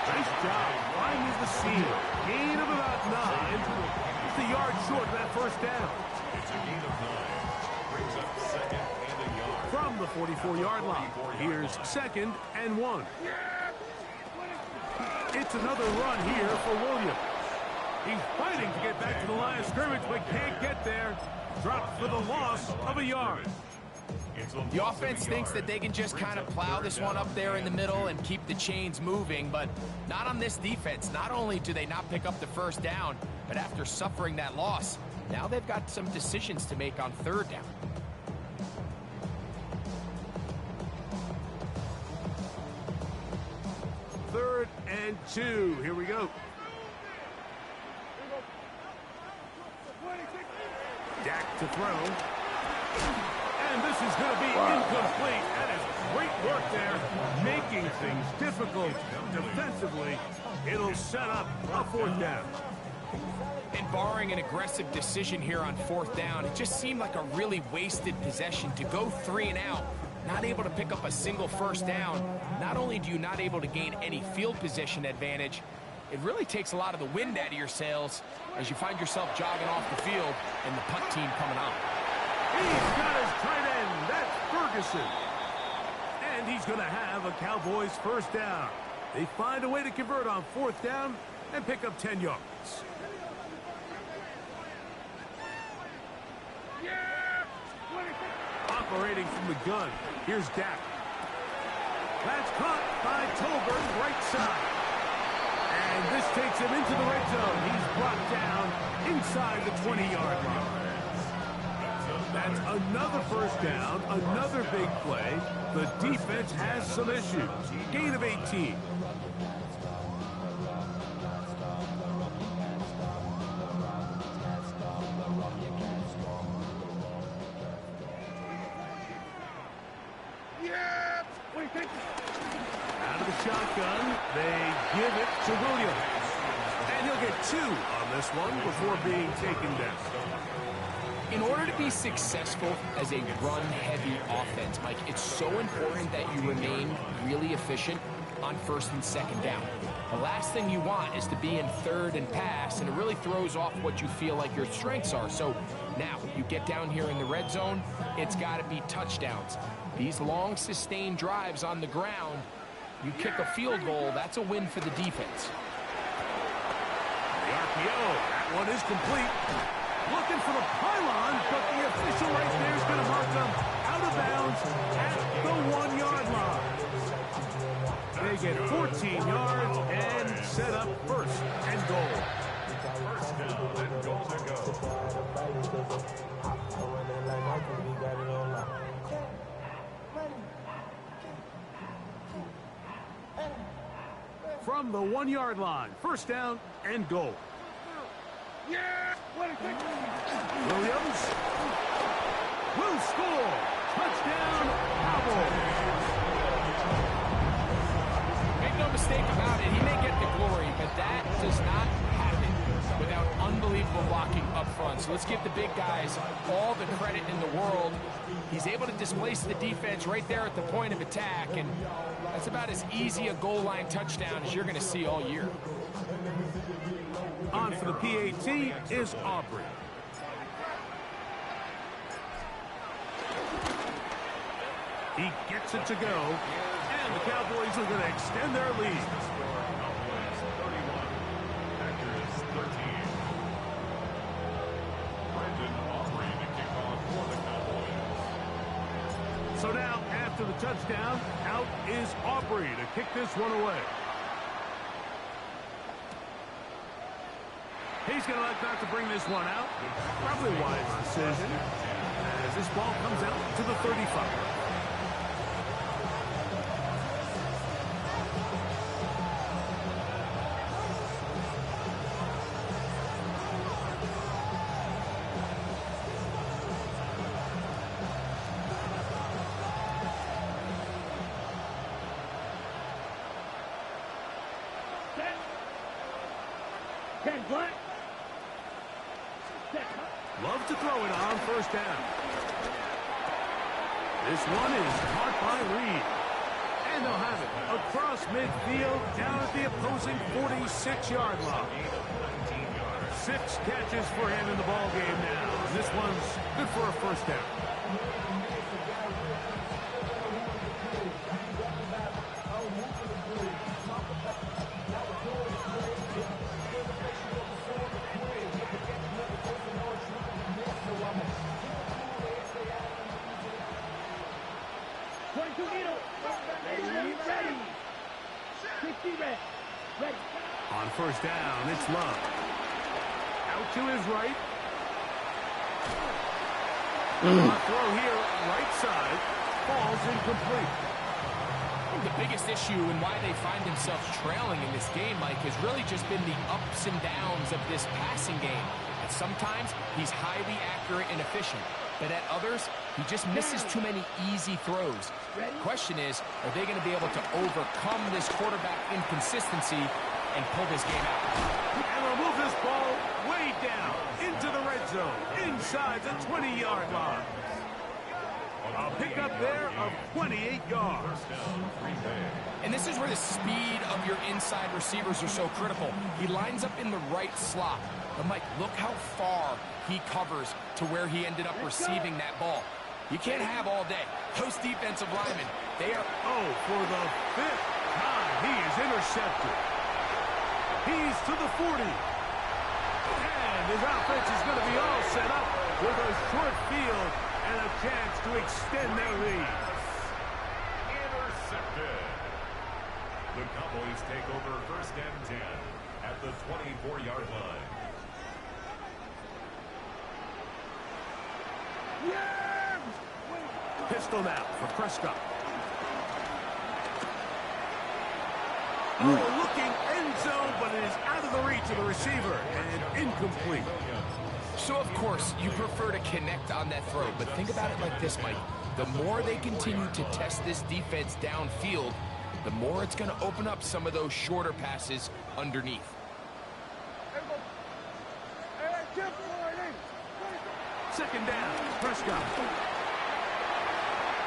Nice job finding the seam. Gain of about 9. It's a yard short of that first down. It's a gain of 9. Brings up second and a yard. From the 44-yard line, here's 2nd and 1. It's another run here for Williams. He's fighting to get back to the line of scrimmage, but can't get there. Dropped for the loss of a yard. The offense thinks that they can just kind of plow this one up there in the middle and keep the chains moving, but not on this defense. Not only do they not pick up the first down, but after suffering that loss, now they've got some decisions to make on third down. Third and 2. Here we go. Dak to throw. And this is going to be incomplete. That is great work there, making things difficult defensively. It'll set up a 4th down. And barring an aggressive decision here on 4th down, it just seemed like a really wasted possession to go 3 and out. Not able to pick up a single first down. Not only do you not able to gain any field position advantage, it really takes a lot of the wind out of your sails as you find yourself jogging off the field and the punt team coming on. He's got his tight end. That's Ferguson. And he's going to have a Cowboys first down. They find a way to convert on 4th down and pick up 10 yards. Operating from the gun, here's Dak. That's caught by Tolbert, right side. And this takes him into the red zone. He's brought down inside the 20-yard line. That's another first down, another big play. The defense has some issues. Gain of 18. Out of the shotgun, they give it to Williams. And he'll get 2 on this one before being taken down. In order to be successful as a run-heavy offense, Mike, it's so important that you remain really efficient on 1st and 2nd down. The last thing you want is to be in 3rd and pass, and it really throws off what you feel like your strengths are. So now you get down here in the red zone, it's got to be touchdowns. These long, sustained drives on the ground, you kick a field goal, that's a win for the defense. The RPO, that one is complete. Looking for the pylon, but the official right there is going to mark them out of bounds at the 1-yard line. They get 14 yards and set up 1st and goal. First down and goal to go. from the 1 yard line. First down and goal. Yeah! Williams will score. Touchdown, Cowboys. Make no mistake about it, he may get the glory, but that does not happen without unbelievable blocking up front. So let's give the big guys all the credit in the world. He's able to displace the defense right there at the point of attack, and that's about as easy a goal line touchdown as you're going to see all year. On for the PAT is Aubrey. He gets it to go, and the Cowboys are going to extend their lead. Cowboys 31, Packers 13. Brendan Aubrey to kick off for the Cowboys. So now, after the touchdown, out is Aubrey to kick this one away. He's going to like not to bring this one out. Probably a wise decision, as this ball comes out to the 35. Ken Black. Love to throw it on first down. This one is caught by Reed. And they'll have it across midfield down at the opposing 46-yard line. 6 catches for him in the ball game now. And this one's good for a first down. Ready. 60 red. Ready. On first down, it's Love. Out to his right. A throw here, right side, falls incomplete. I think the biggest issue and why they find themselves trailing in this game, Mike, has really just been the ups and downs of this passing game. And sometimes he's highly accurate and efficient, but at others, he just misses too many easy throws. The question is, are they going to be able to overcome this quarterback inconsistency and pull this game out? And they'll move this ball way down into the red zone, inside the 20-yard line. A pickup there of 28 yards. And this is where the speed of your inside receivers are so critical. He lines up in the right slot. But, Mike, look how far he covers to where he ended up receiving that ball. You can't have all day. Those defensive linemen, they are... Oh, for the 5th time, he is intercepted. He's to the 40. And his offense is going to be all set up with a short field and a chance to extend their lead. Intercepted. The Cowboys take over first and 10 at the 24-yard line. Pistol now for Prescott. Oh, looking end zone, but it is out of the reach of the receiver and incomplete. So, of course, you prefer to connect on that throw, but think about it like this, Mike. The more they continue to test this defense downfield, the more it's going to open up some of those shorter passes underneath. Second down, Prescott.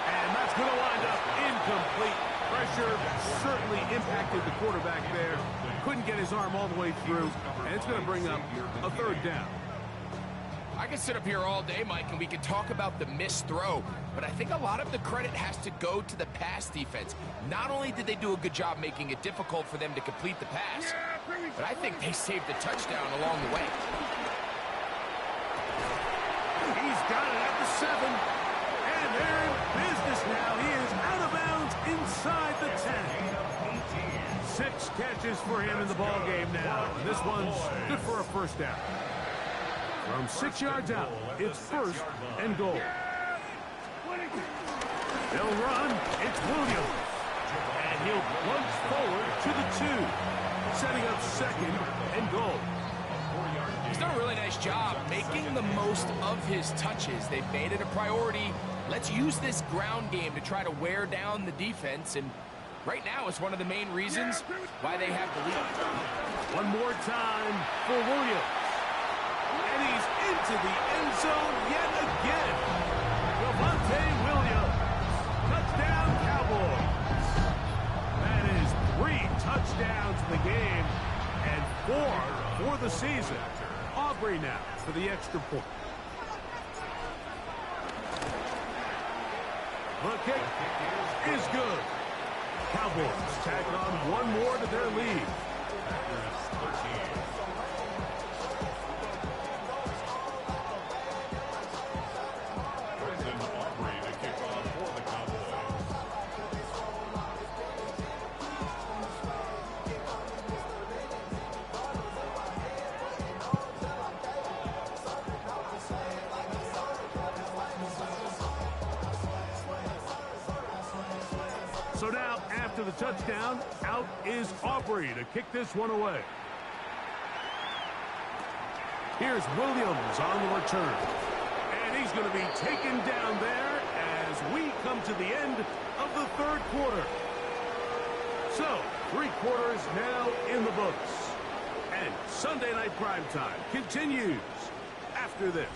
And that's going to wind up incomplete. Pressure certainly impacted the quarterback there. Couldn't get his arm all the way through, and it's going to bring up a third down. I could sit up here all day, Mike, and we could talk about the missed throw, but I think a lot of the credit has to go to the pass defense. Not only did they do a good job making it difficult for them to complete the pass, but I think they saved the touchdown along the way. He's got it at the 7, and they're in business now. He is out of bounds inside the 10. 6 catches for him in the ball game now. And this one's good for a first down. From 6 yards out, it's first and goal. They'll run. It's Williams. And He'll plunge forward to the 2, setting up second and goal. He's done a really nice job making the most of his touches. They've made it a priority. Let's use this ground game to try to wear down the defense, and right now it's one of the main reasons why they have the lead. One more time for Williams. And he's into the end zone yet again. Javonte Williams. Touchdown, Cowboys. That is 3 touchdowns in the game and 4 for the season. Aubrey now for the extra point. The kick is good. Cowboys tack on 1 more to their lead. So now, after the touchdown, out is Aubrey to kick this one away. Here's Williams on the return. And he's going to be taken down there as we come to the end of the 3rd quarter. So, 3 quarters now in the books. And Sunday Night Primetime continues after this.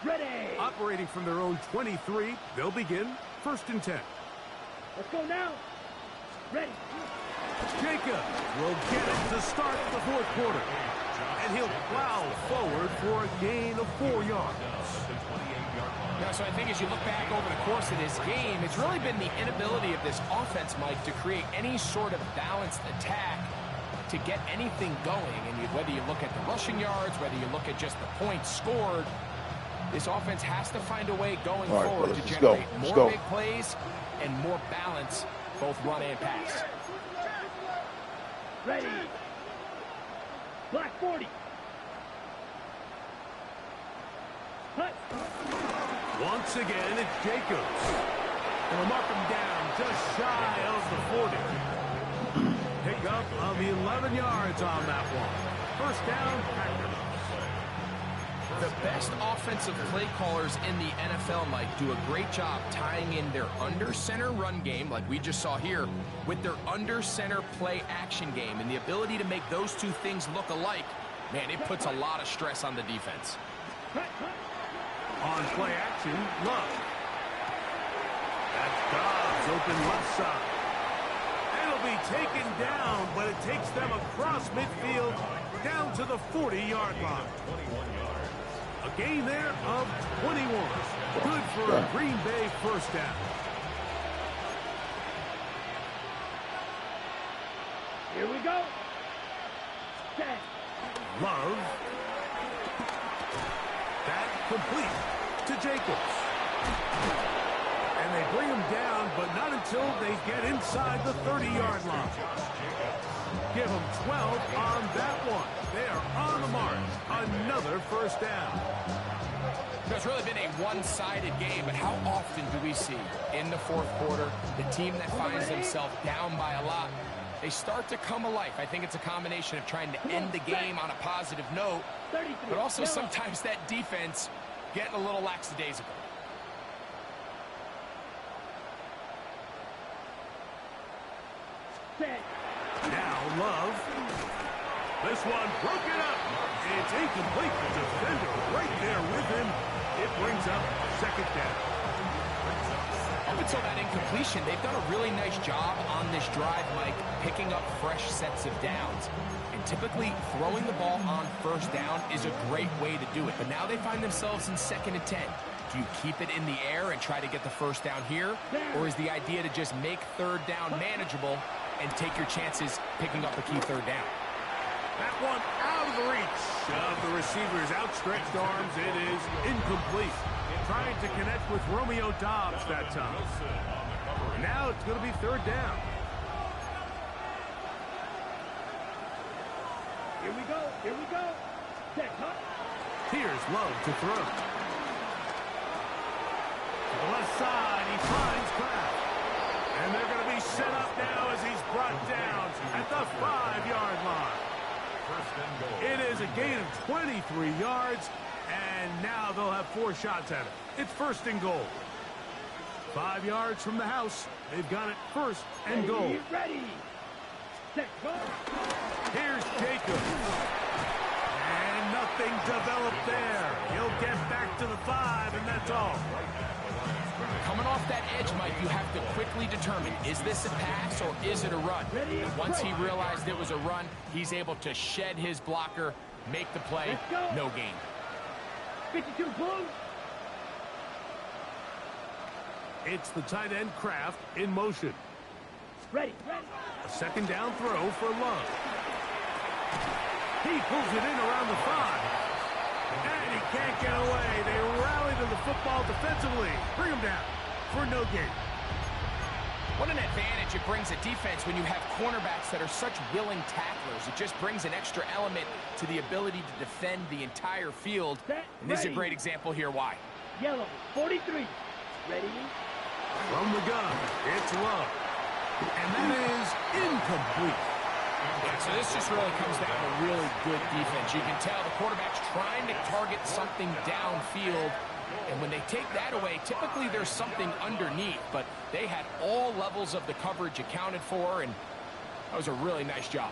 Ready. Operating from their own 23, they'll begin 1st and 10. Let's go now. Ready. Jacob will get it to start the 4th quarter. And he'll plow forward for a gain of 4 yards. Yeah, so I think as you look back over the course of this game, it's really been the inability of this offense, Mike, to create any sort of balanced attack to get anything going. And whether you look at the rushing yards, whether you look at just the points scored, this offense has to find a way going forward to generate more big plays and more balance, both run and pass. Ready. Black 40. Hut. Once again, it's Jacobs. And we'll mark him down just shy of the 40. Pick up of 11 yards on that one. 1st down, Packers. The best offensive play callers in the NFL, Mike, do a great job tying in their under-center run game, like we just saw here, with their under-center play action game. And the ability to make those 2 things look alike, man, it puts a lot of stress on the defense. On play action, Love. That's Dobbs, open left side. It'll be taken down, but it takes them across midfield down to the 40-yard line. A gain there of 21. Good for a Green Bay 1st down. Here we go. 10. Love. That complete to Jacobs. And they bring him down, but not until they get inside the 30-yard line. Give them 12 on that one. They are on the mark. Another 1st down. It's really been a one-sided game, but how often do we see in the 4th quarter the team that finds themselves down by a lot, they start to come alive. I think it's a combination of trying to end the game on a positive note, but also sometimes that defense getting a little lackadaisical. Now Love. This one broken up. It's incomplete. The defender right there with him. It brings up 2nd down. Up until that incompletion, they've done a really nice job on this drive, Mike, picking up fresh sets of downs. And typically, throwing the ball on 1st down is a great way to do it. But now they find themselves in 2nd and 10. Do you keep it in the air and try to get the 1st down here? Or is the idea to just make 3rd down manageable and take your chances picking up a key 3rd down? That one out of the reach of the receiver's outstretched arms. It is incomplete. Trying to connect with Romeo Doubs that time. Now it's going to be third down. Here we go. Here we go. Set, huh? Here's Love to throw. To the left side, he finds Kraft. And they're going to be set up now as he's brought down at the 5-yard line. It is a gain of 23 yards, and now they'll have 4 shots at it. It's first and goal. 5 yards from the house. They've got it first and goal. Ready. Set, go. Here's Jacob. And nothing developed there. He'll get back to the 5, and that's all. Coming off that edge, Mike, you have to quickly determine, is this a pass or is it a run? And once he realized it was a run, he's able to shed his blocker, make the play, no gain. 52 Blues. It's the tight end Kraft in motion. Ready. A second down throw for Love. He pulls it in around the 5. And he can't get away. They rally to the football defensively. Bring him down for no gain. What an advantage it brings a defense when you have cornerbacks that are such willing tacklers. It just brings an extra element to the ability to defend the entire field. And this is a great example here why. Yellow, 43. Ready? From the gun, it's Love. And that is incomplete. Yeah, so this just really comes down to really good defense. You can tell the quarterback's trying to target something downfield. And when they take that away, typically there's something underneath. But they had all levels of the coverage accounted for, and that was a really nice job.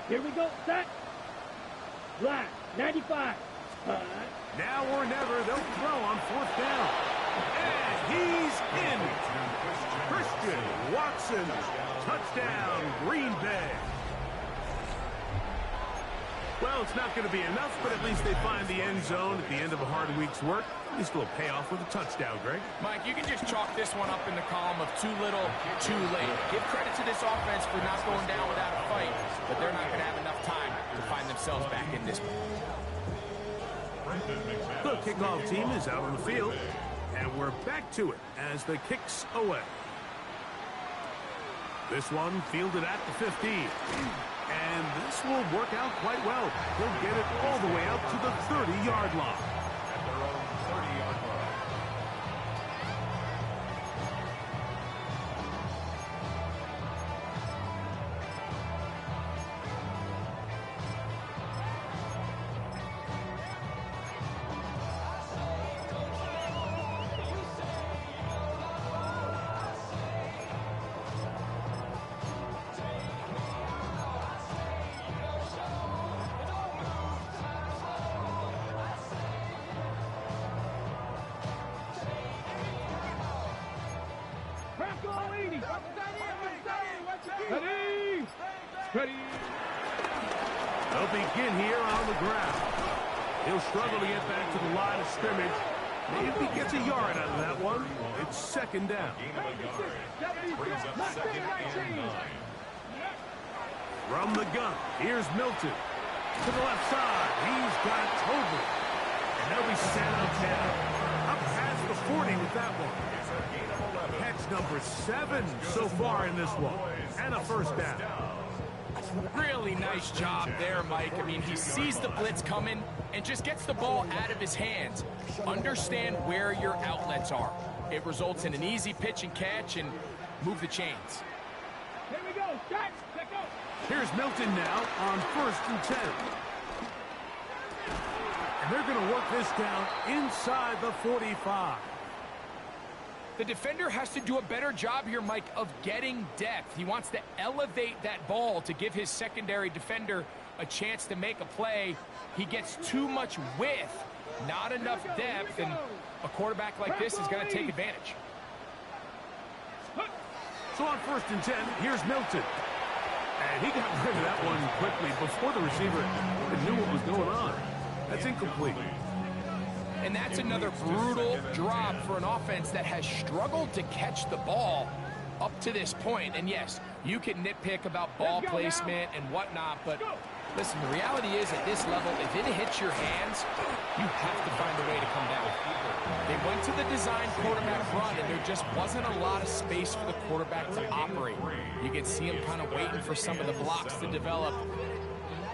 Here we go. Set. Black, 95. Now or never, they'll throw on 4th down. And he's in. Christian Watson. Touchdown, Green Bay. Well, it's not going to be enough, but at least they find the end zone at the end of a hard week's work. At least it'll pay off with a touchdown, Greg. Mike, you can just chalk this one up in the column of too little, too late. Give credit to this offense for not going down without a fight, but they're not going to have enough time to find themselves back in this one. The kickoff team is out on the field, and we're back to it as the kick's away. This one fielded at the 15. And this will work out quite well. He'll get it all the way up to the 30-yard line. At their own 30-yard line. Ready. Ready. They'll begin here on the ground. He'll struggle to get back to the line of scrimmage. Maybe he gets a yard out of that one. It's second down. Brings up second and 9. From the gun, here's Milton. To the left side, he's got Toby. And they'll be set up now. Up past the 40 with that one. Catch number 7 so far in this one. And a first down. Really nice job there, Mike. I mean, he sees the blitz coming and just gets the ball out of his hands. Understand where your outlets are. It results in an easy pitch and catch and move the chains. Here we go. Start. Let go. Here's Milton now on 1st and 10. And they're going to work this down inside the 45. The defender has to do a better job here, Mike, of getting depth. He wants to elevate that ball to give his secondary defender a chance to make a play. He gets too much width, not enough depth, and a quarterback like this is going to take advantage. So on 1st and 10, here's Milton. And he got rid of that one quickly before the receiver knew what was going on. That's incomplete. And that's another brutal drop for an offense that has struggled to catch the ball. up to this point, and yes, you can nitpick about ball placement and whatnot, but listen, the reality is at this level, if it hits your hands, you have to find a way to come down. They went to the design quarterback run, and there just wasn't a lot of space for the quarterback to operate. You can see him kind of waiting for some of the blocks to develop.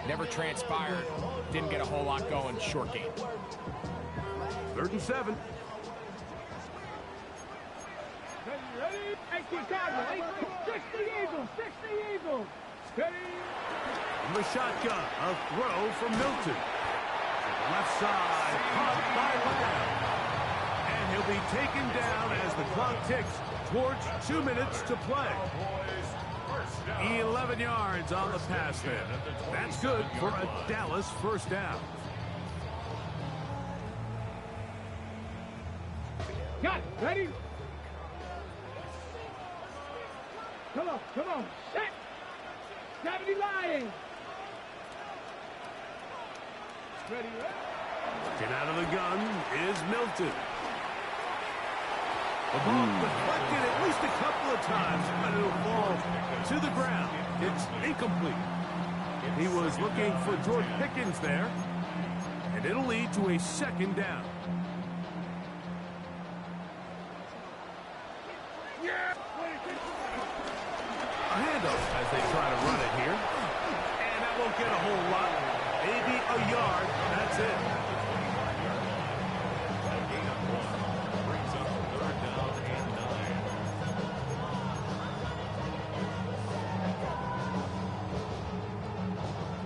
Never transpired. Didn't get a whole lot going. Short game. 3rd and 7. Ready? 18 Cowboys. 60 Eagles. 60 Eagles. Ready? From the shotgun, a throw from Milton. Left side, caught by Lamb. And he'll be taken down as the clock ticks towards 2 minutes to play. 11 yards on the pass there. That's good for a Dallas first down. Got it. Ready? Come on. Come on. Set. 70 Lions. Ready? Get out of the gun is Milton. The ball deflected at least a couple of times, but it'll fall to the ground. It's incomplete. He was looking for George Pickens there, and it'll lead to a 2nd down. A handoff as they try to run it here. And that won't get a whole lot. Maybe a yard. That's it. Brings up 3rd down and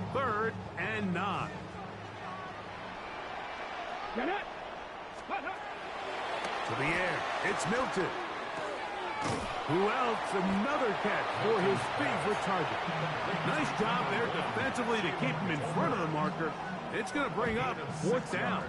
9. 3rd and 9. Get it. To the air. It's Milton. Who else? Another catch for his favorite target. Nice job there defensively to keep him in front of the marker. It's going to bring up 4th down.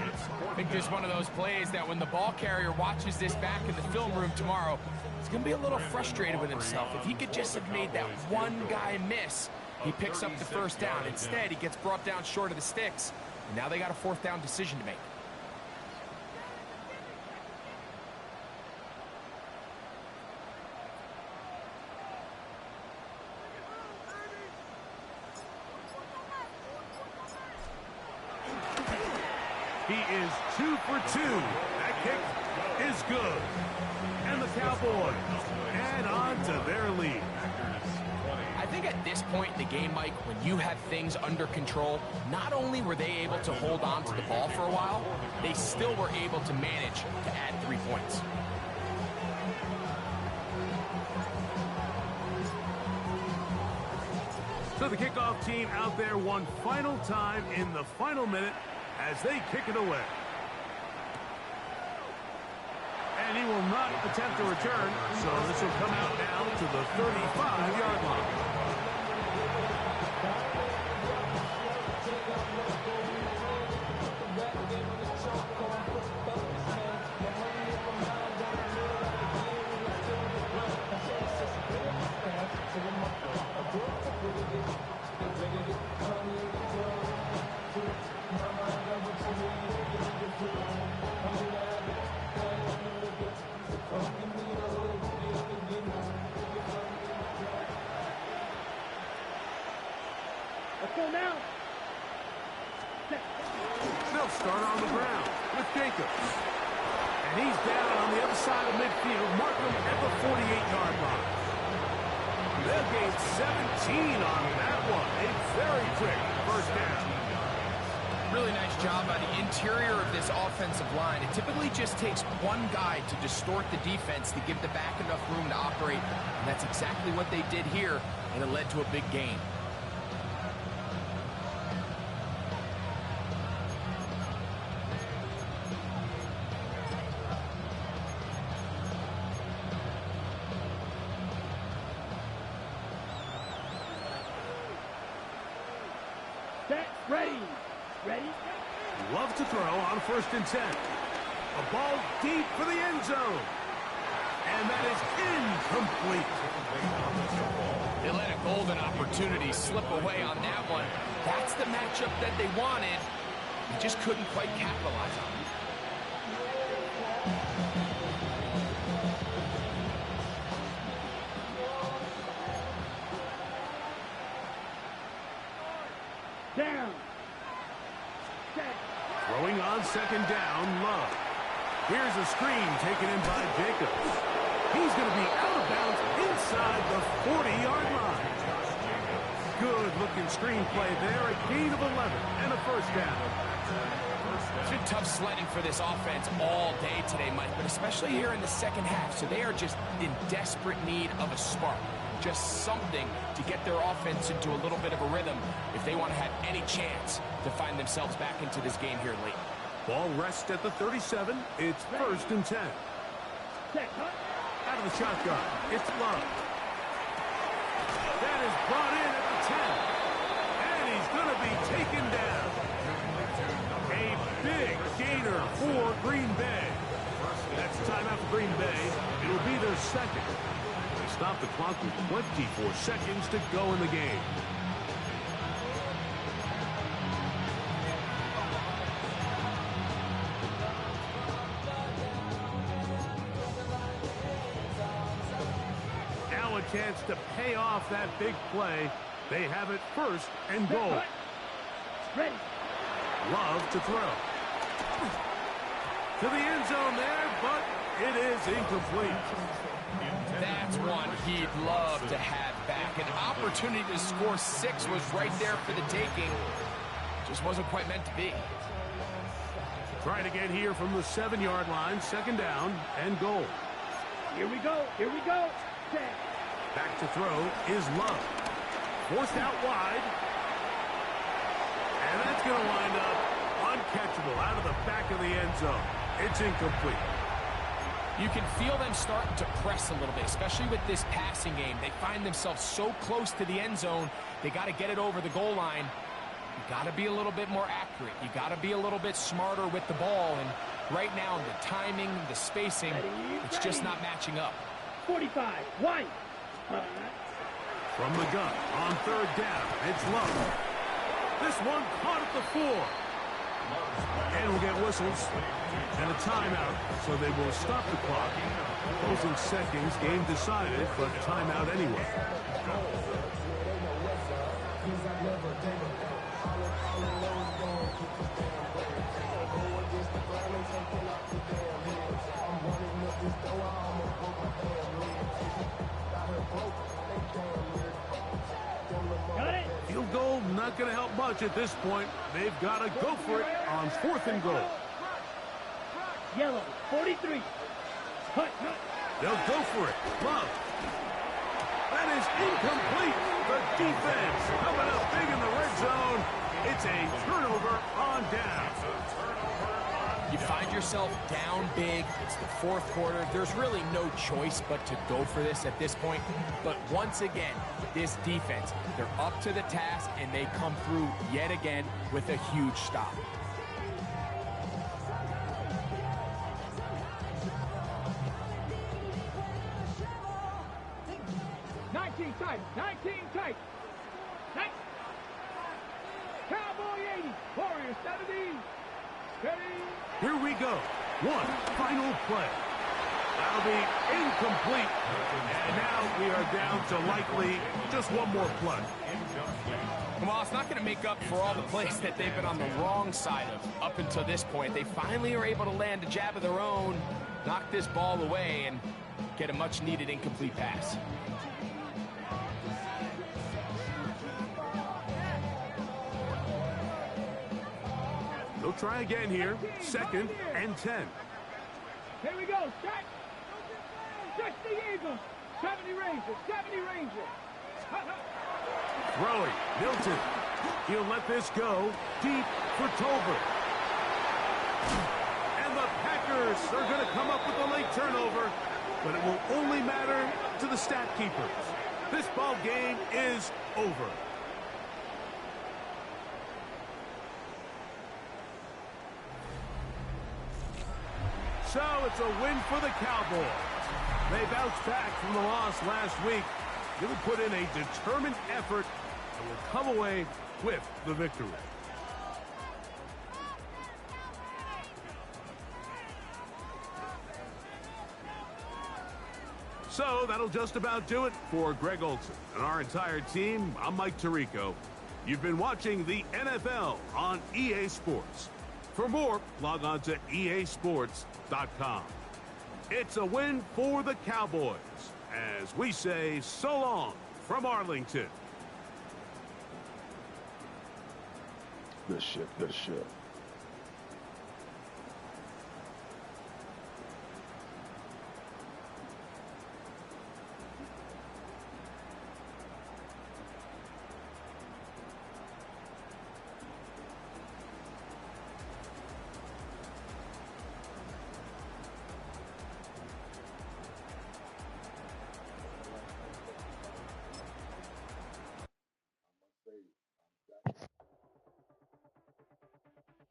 I think just one of those plays that when the ball carrier watches this back in the film room tomorrow, he's going to be a little frustrated with himself. If he could just have made that one guy miss, he picks up the 1st down. Instead, he gets brought down short of the sticks, and now they got a 4th down decision to make. He is 2 for 2. That kick is good. And the Cowboys add on to their lead. I think at this point in the game, Mike, when you have things under control, not only were they able to hold on to the ball for a while, they still were able to manage to add 3 points. So the kickoff team out there one final time in the final minute as they kick it away. And he will not attempt to return, so this will come out now to the 35-yard line. Let's go now. They'll start on the ground with Jacobs. And he's down on the other side of midfield, marking him at the 48-yard line. They'll gain 17 on that one. A very quick 1st down. Really nice job by the interior of this offensive line. It typically just takes one guy to distort the defense to give the back enough room to operate, and that's exactly what they did here, and it led to a big gain. Set. Ready. Ready. Love to throw on 1st and 10. A ball deep for the end zone. And that is incomplete. They let a golden opportunity slip away on that one. That's the matchup that they wanted. They just couldn't quite capitalize on it. Throwing on second down, Love. Here's a screen taken in by Jacobs. He's going to be out of bounds inside the 40-yard line. Good-looking screen play there, a gain of 11 and a first down. It's been tough sledding for this offense all day today, Mike, but especially here in the second half. So they are just in desperate need of a spark, just something to get their offense into a little bit of a rhythm if they want to have any chance to find themselves back into this game here late. Ball rests at the 37. It's 1st and 10. Out of the shotgun, it's Love. That is brought in at the 10. And he's going to be taken down. A big gainer for Green Bay. That's timeout for Green Bay. It'll be their second. They stop the clock with 24 seconds to go in the game. Chance to pay off that big play. They have it 1st and goal. Ready. Love to throw. To the end zone there, but it is incomplete. That's one he'd love to have back. An opportunity to score 6 was right there for the taking. Just wasn't quite meant to be. Trying to get here from the 7-yard line, 2nd down and goal. Here we go. Here we go. Back to throw is Love. Forced out wide. And that's going to wind up uncatchable out of the back of the end zone. It's incomplete. You can feel them starting to press a little bit, especially with this passing game. They find themselves so close to the end zone, they got to get it over the goal line. You got to be a little bit more accurate. You got to be a little bit smarter with the ball. And right now, the timing, the spacing, it's just not matching up. 45, wide. From the gun, on 3rd down, it's Love. This one caught at the 4. And we'll get whistles and a timeout, so they will stop the clock. Closing seconds, game decided, but timeout anyway. Field goal not going to help much at this point. They've got to go for it on 4th and goal. Yellow, 43. Cut. They'll go for it. Love. That is incomplete. The defense coming up big in the red zone. It's a turnover on down. You find yourself down big. It's the 4th quarter. There's really no choice but to go for this at this point. But once again, this defense, they're up to the task, and they come through yet again with a huge stop. Tight. Cowboy 80. Warrior 70. Ready. Here we go. One final play. That'll be incomplete. And now we are down to likely just one more play. Well, it's not going to make up for all the plays that they've been on the wrong side of up until this point. They finally are able to land a jab of their own, knock this ball away, and get a much-needed incomplete pass. They'll try again here. 2nd and 10. Here we go. Check. 60 Eagles. 70 Rangers. 70 Rangers. Throwing. Milton. He'll let this go deep for Tolbert. And the Packers are going to come up with a late turnover, but it will only matter to the stat keepers. This ball game is over. So it's a win for the Cowboys. They bounced back from the loss last week. They will put in a determined effort and will come away with the victory. So that'll just about do it for Greg Olson and our entire team. I'm Mike Tirico. You've been watching the NFL on EA Sports. For more, log on to easports.com. It's a win for the Cowboys, as we say so long from Arlington. Good shit, good shit. I must say,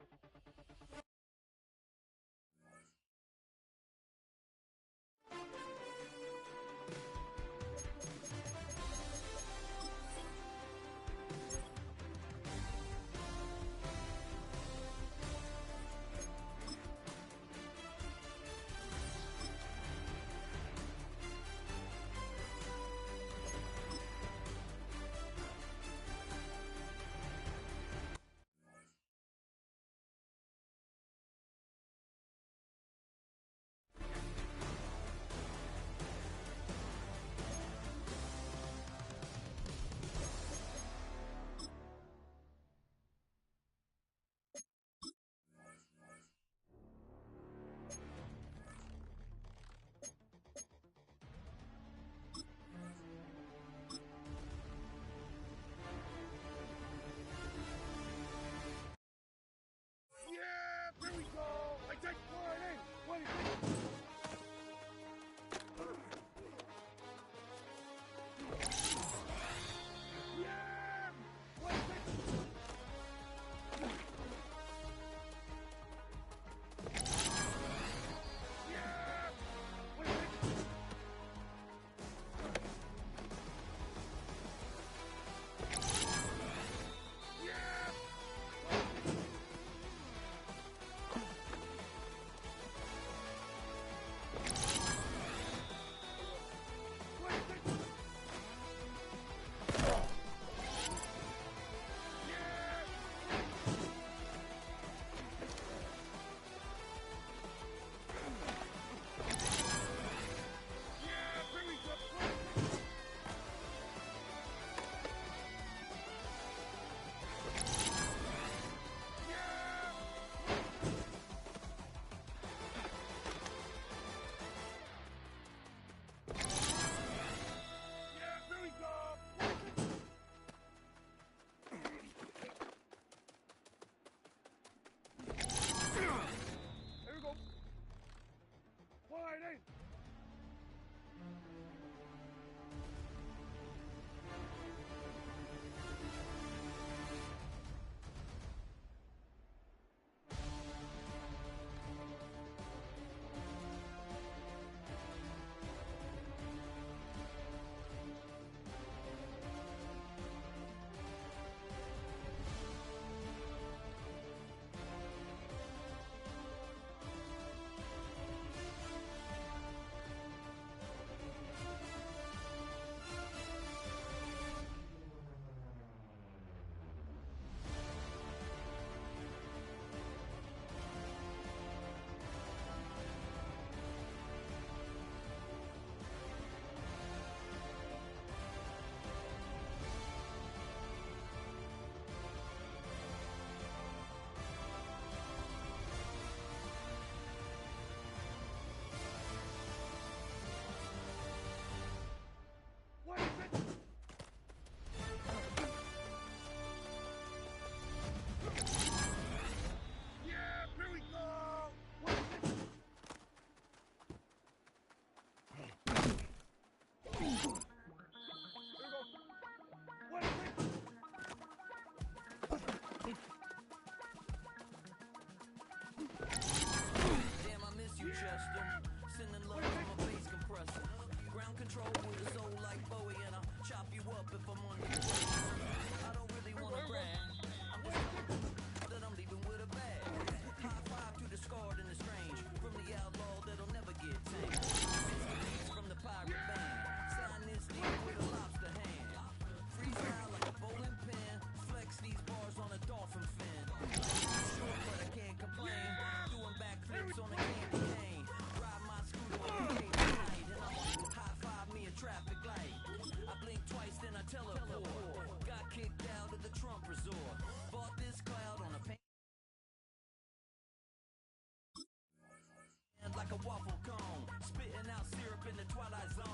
Twilight Zone.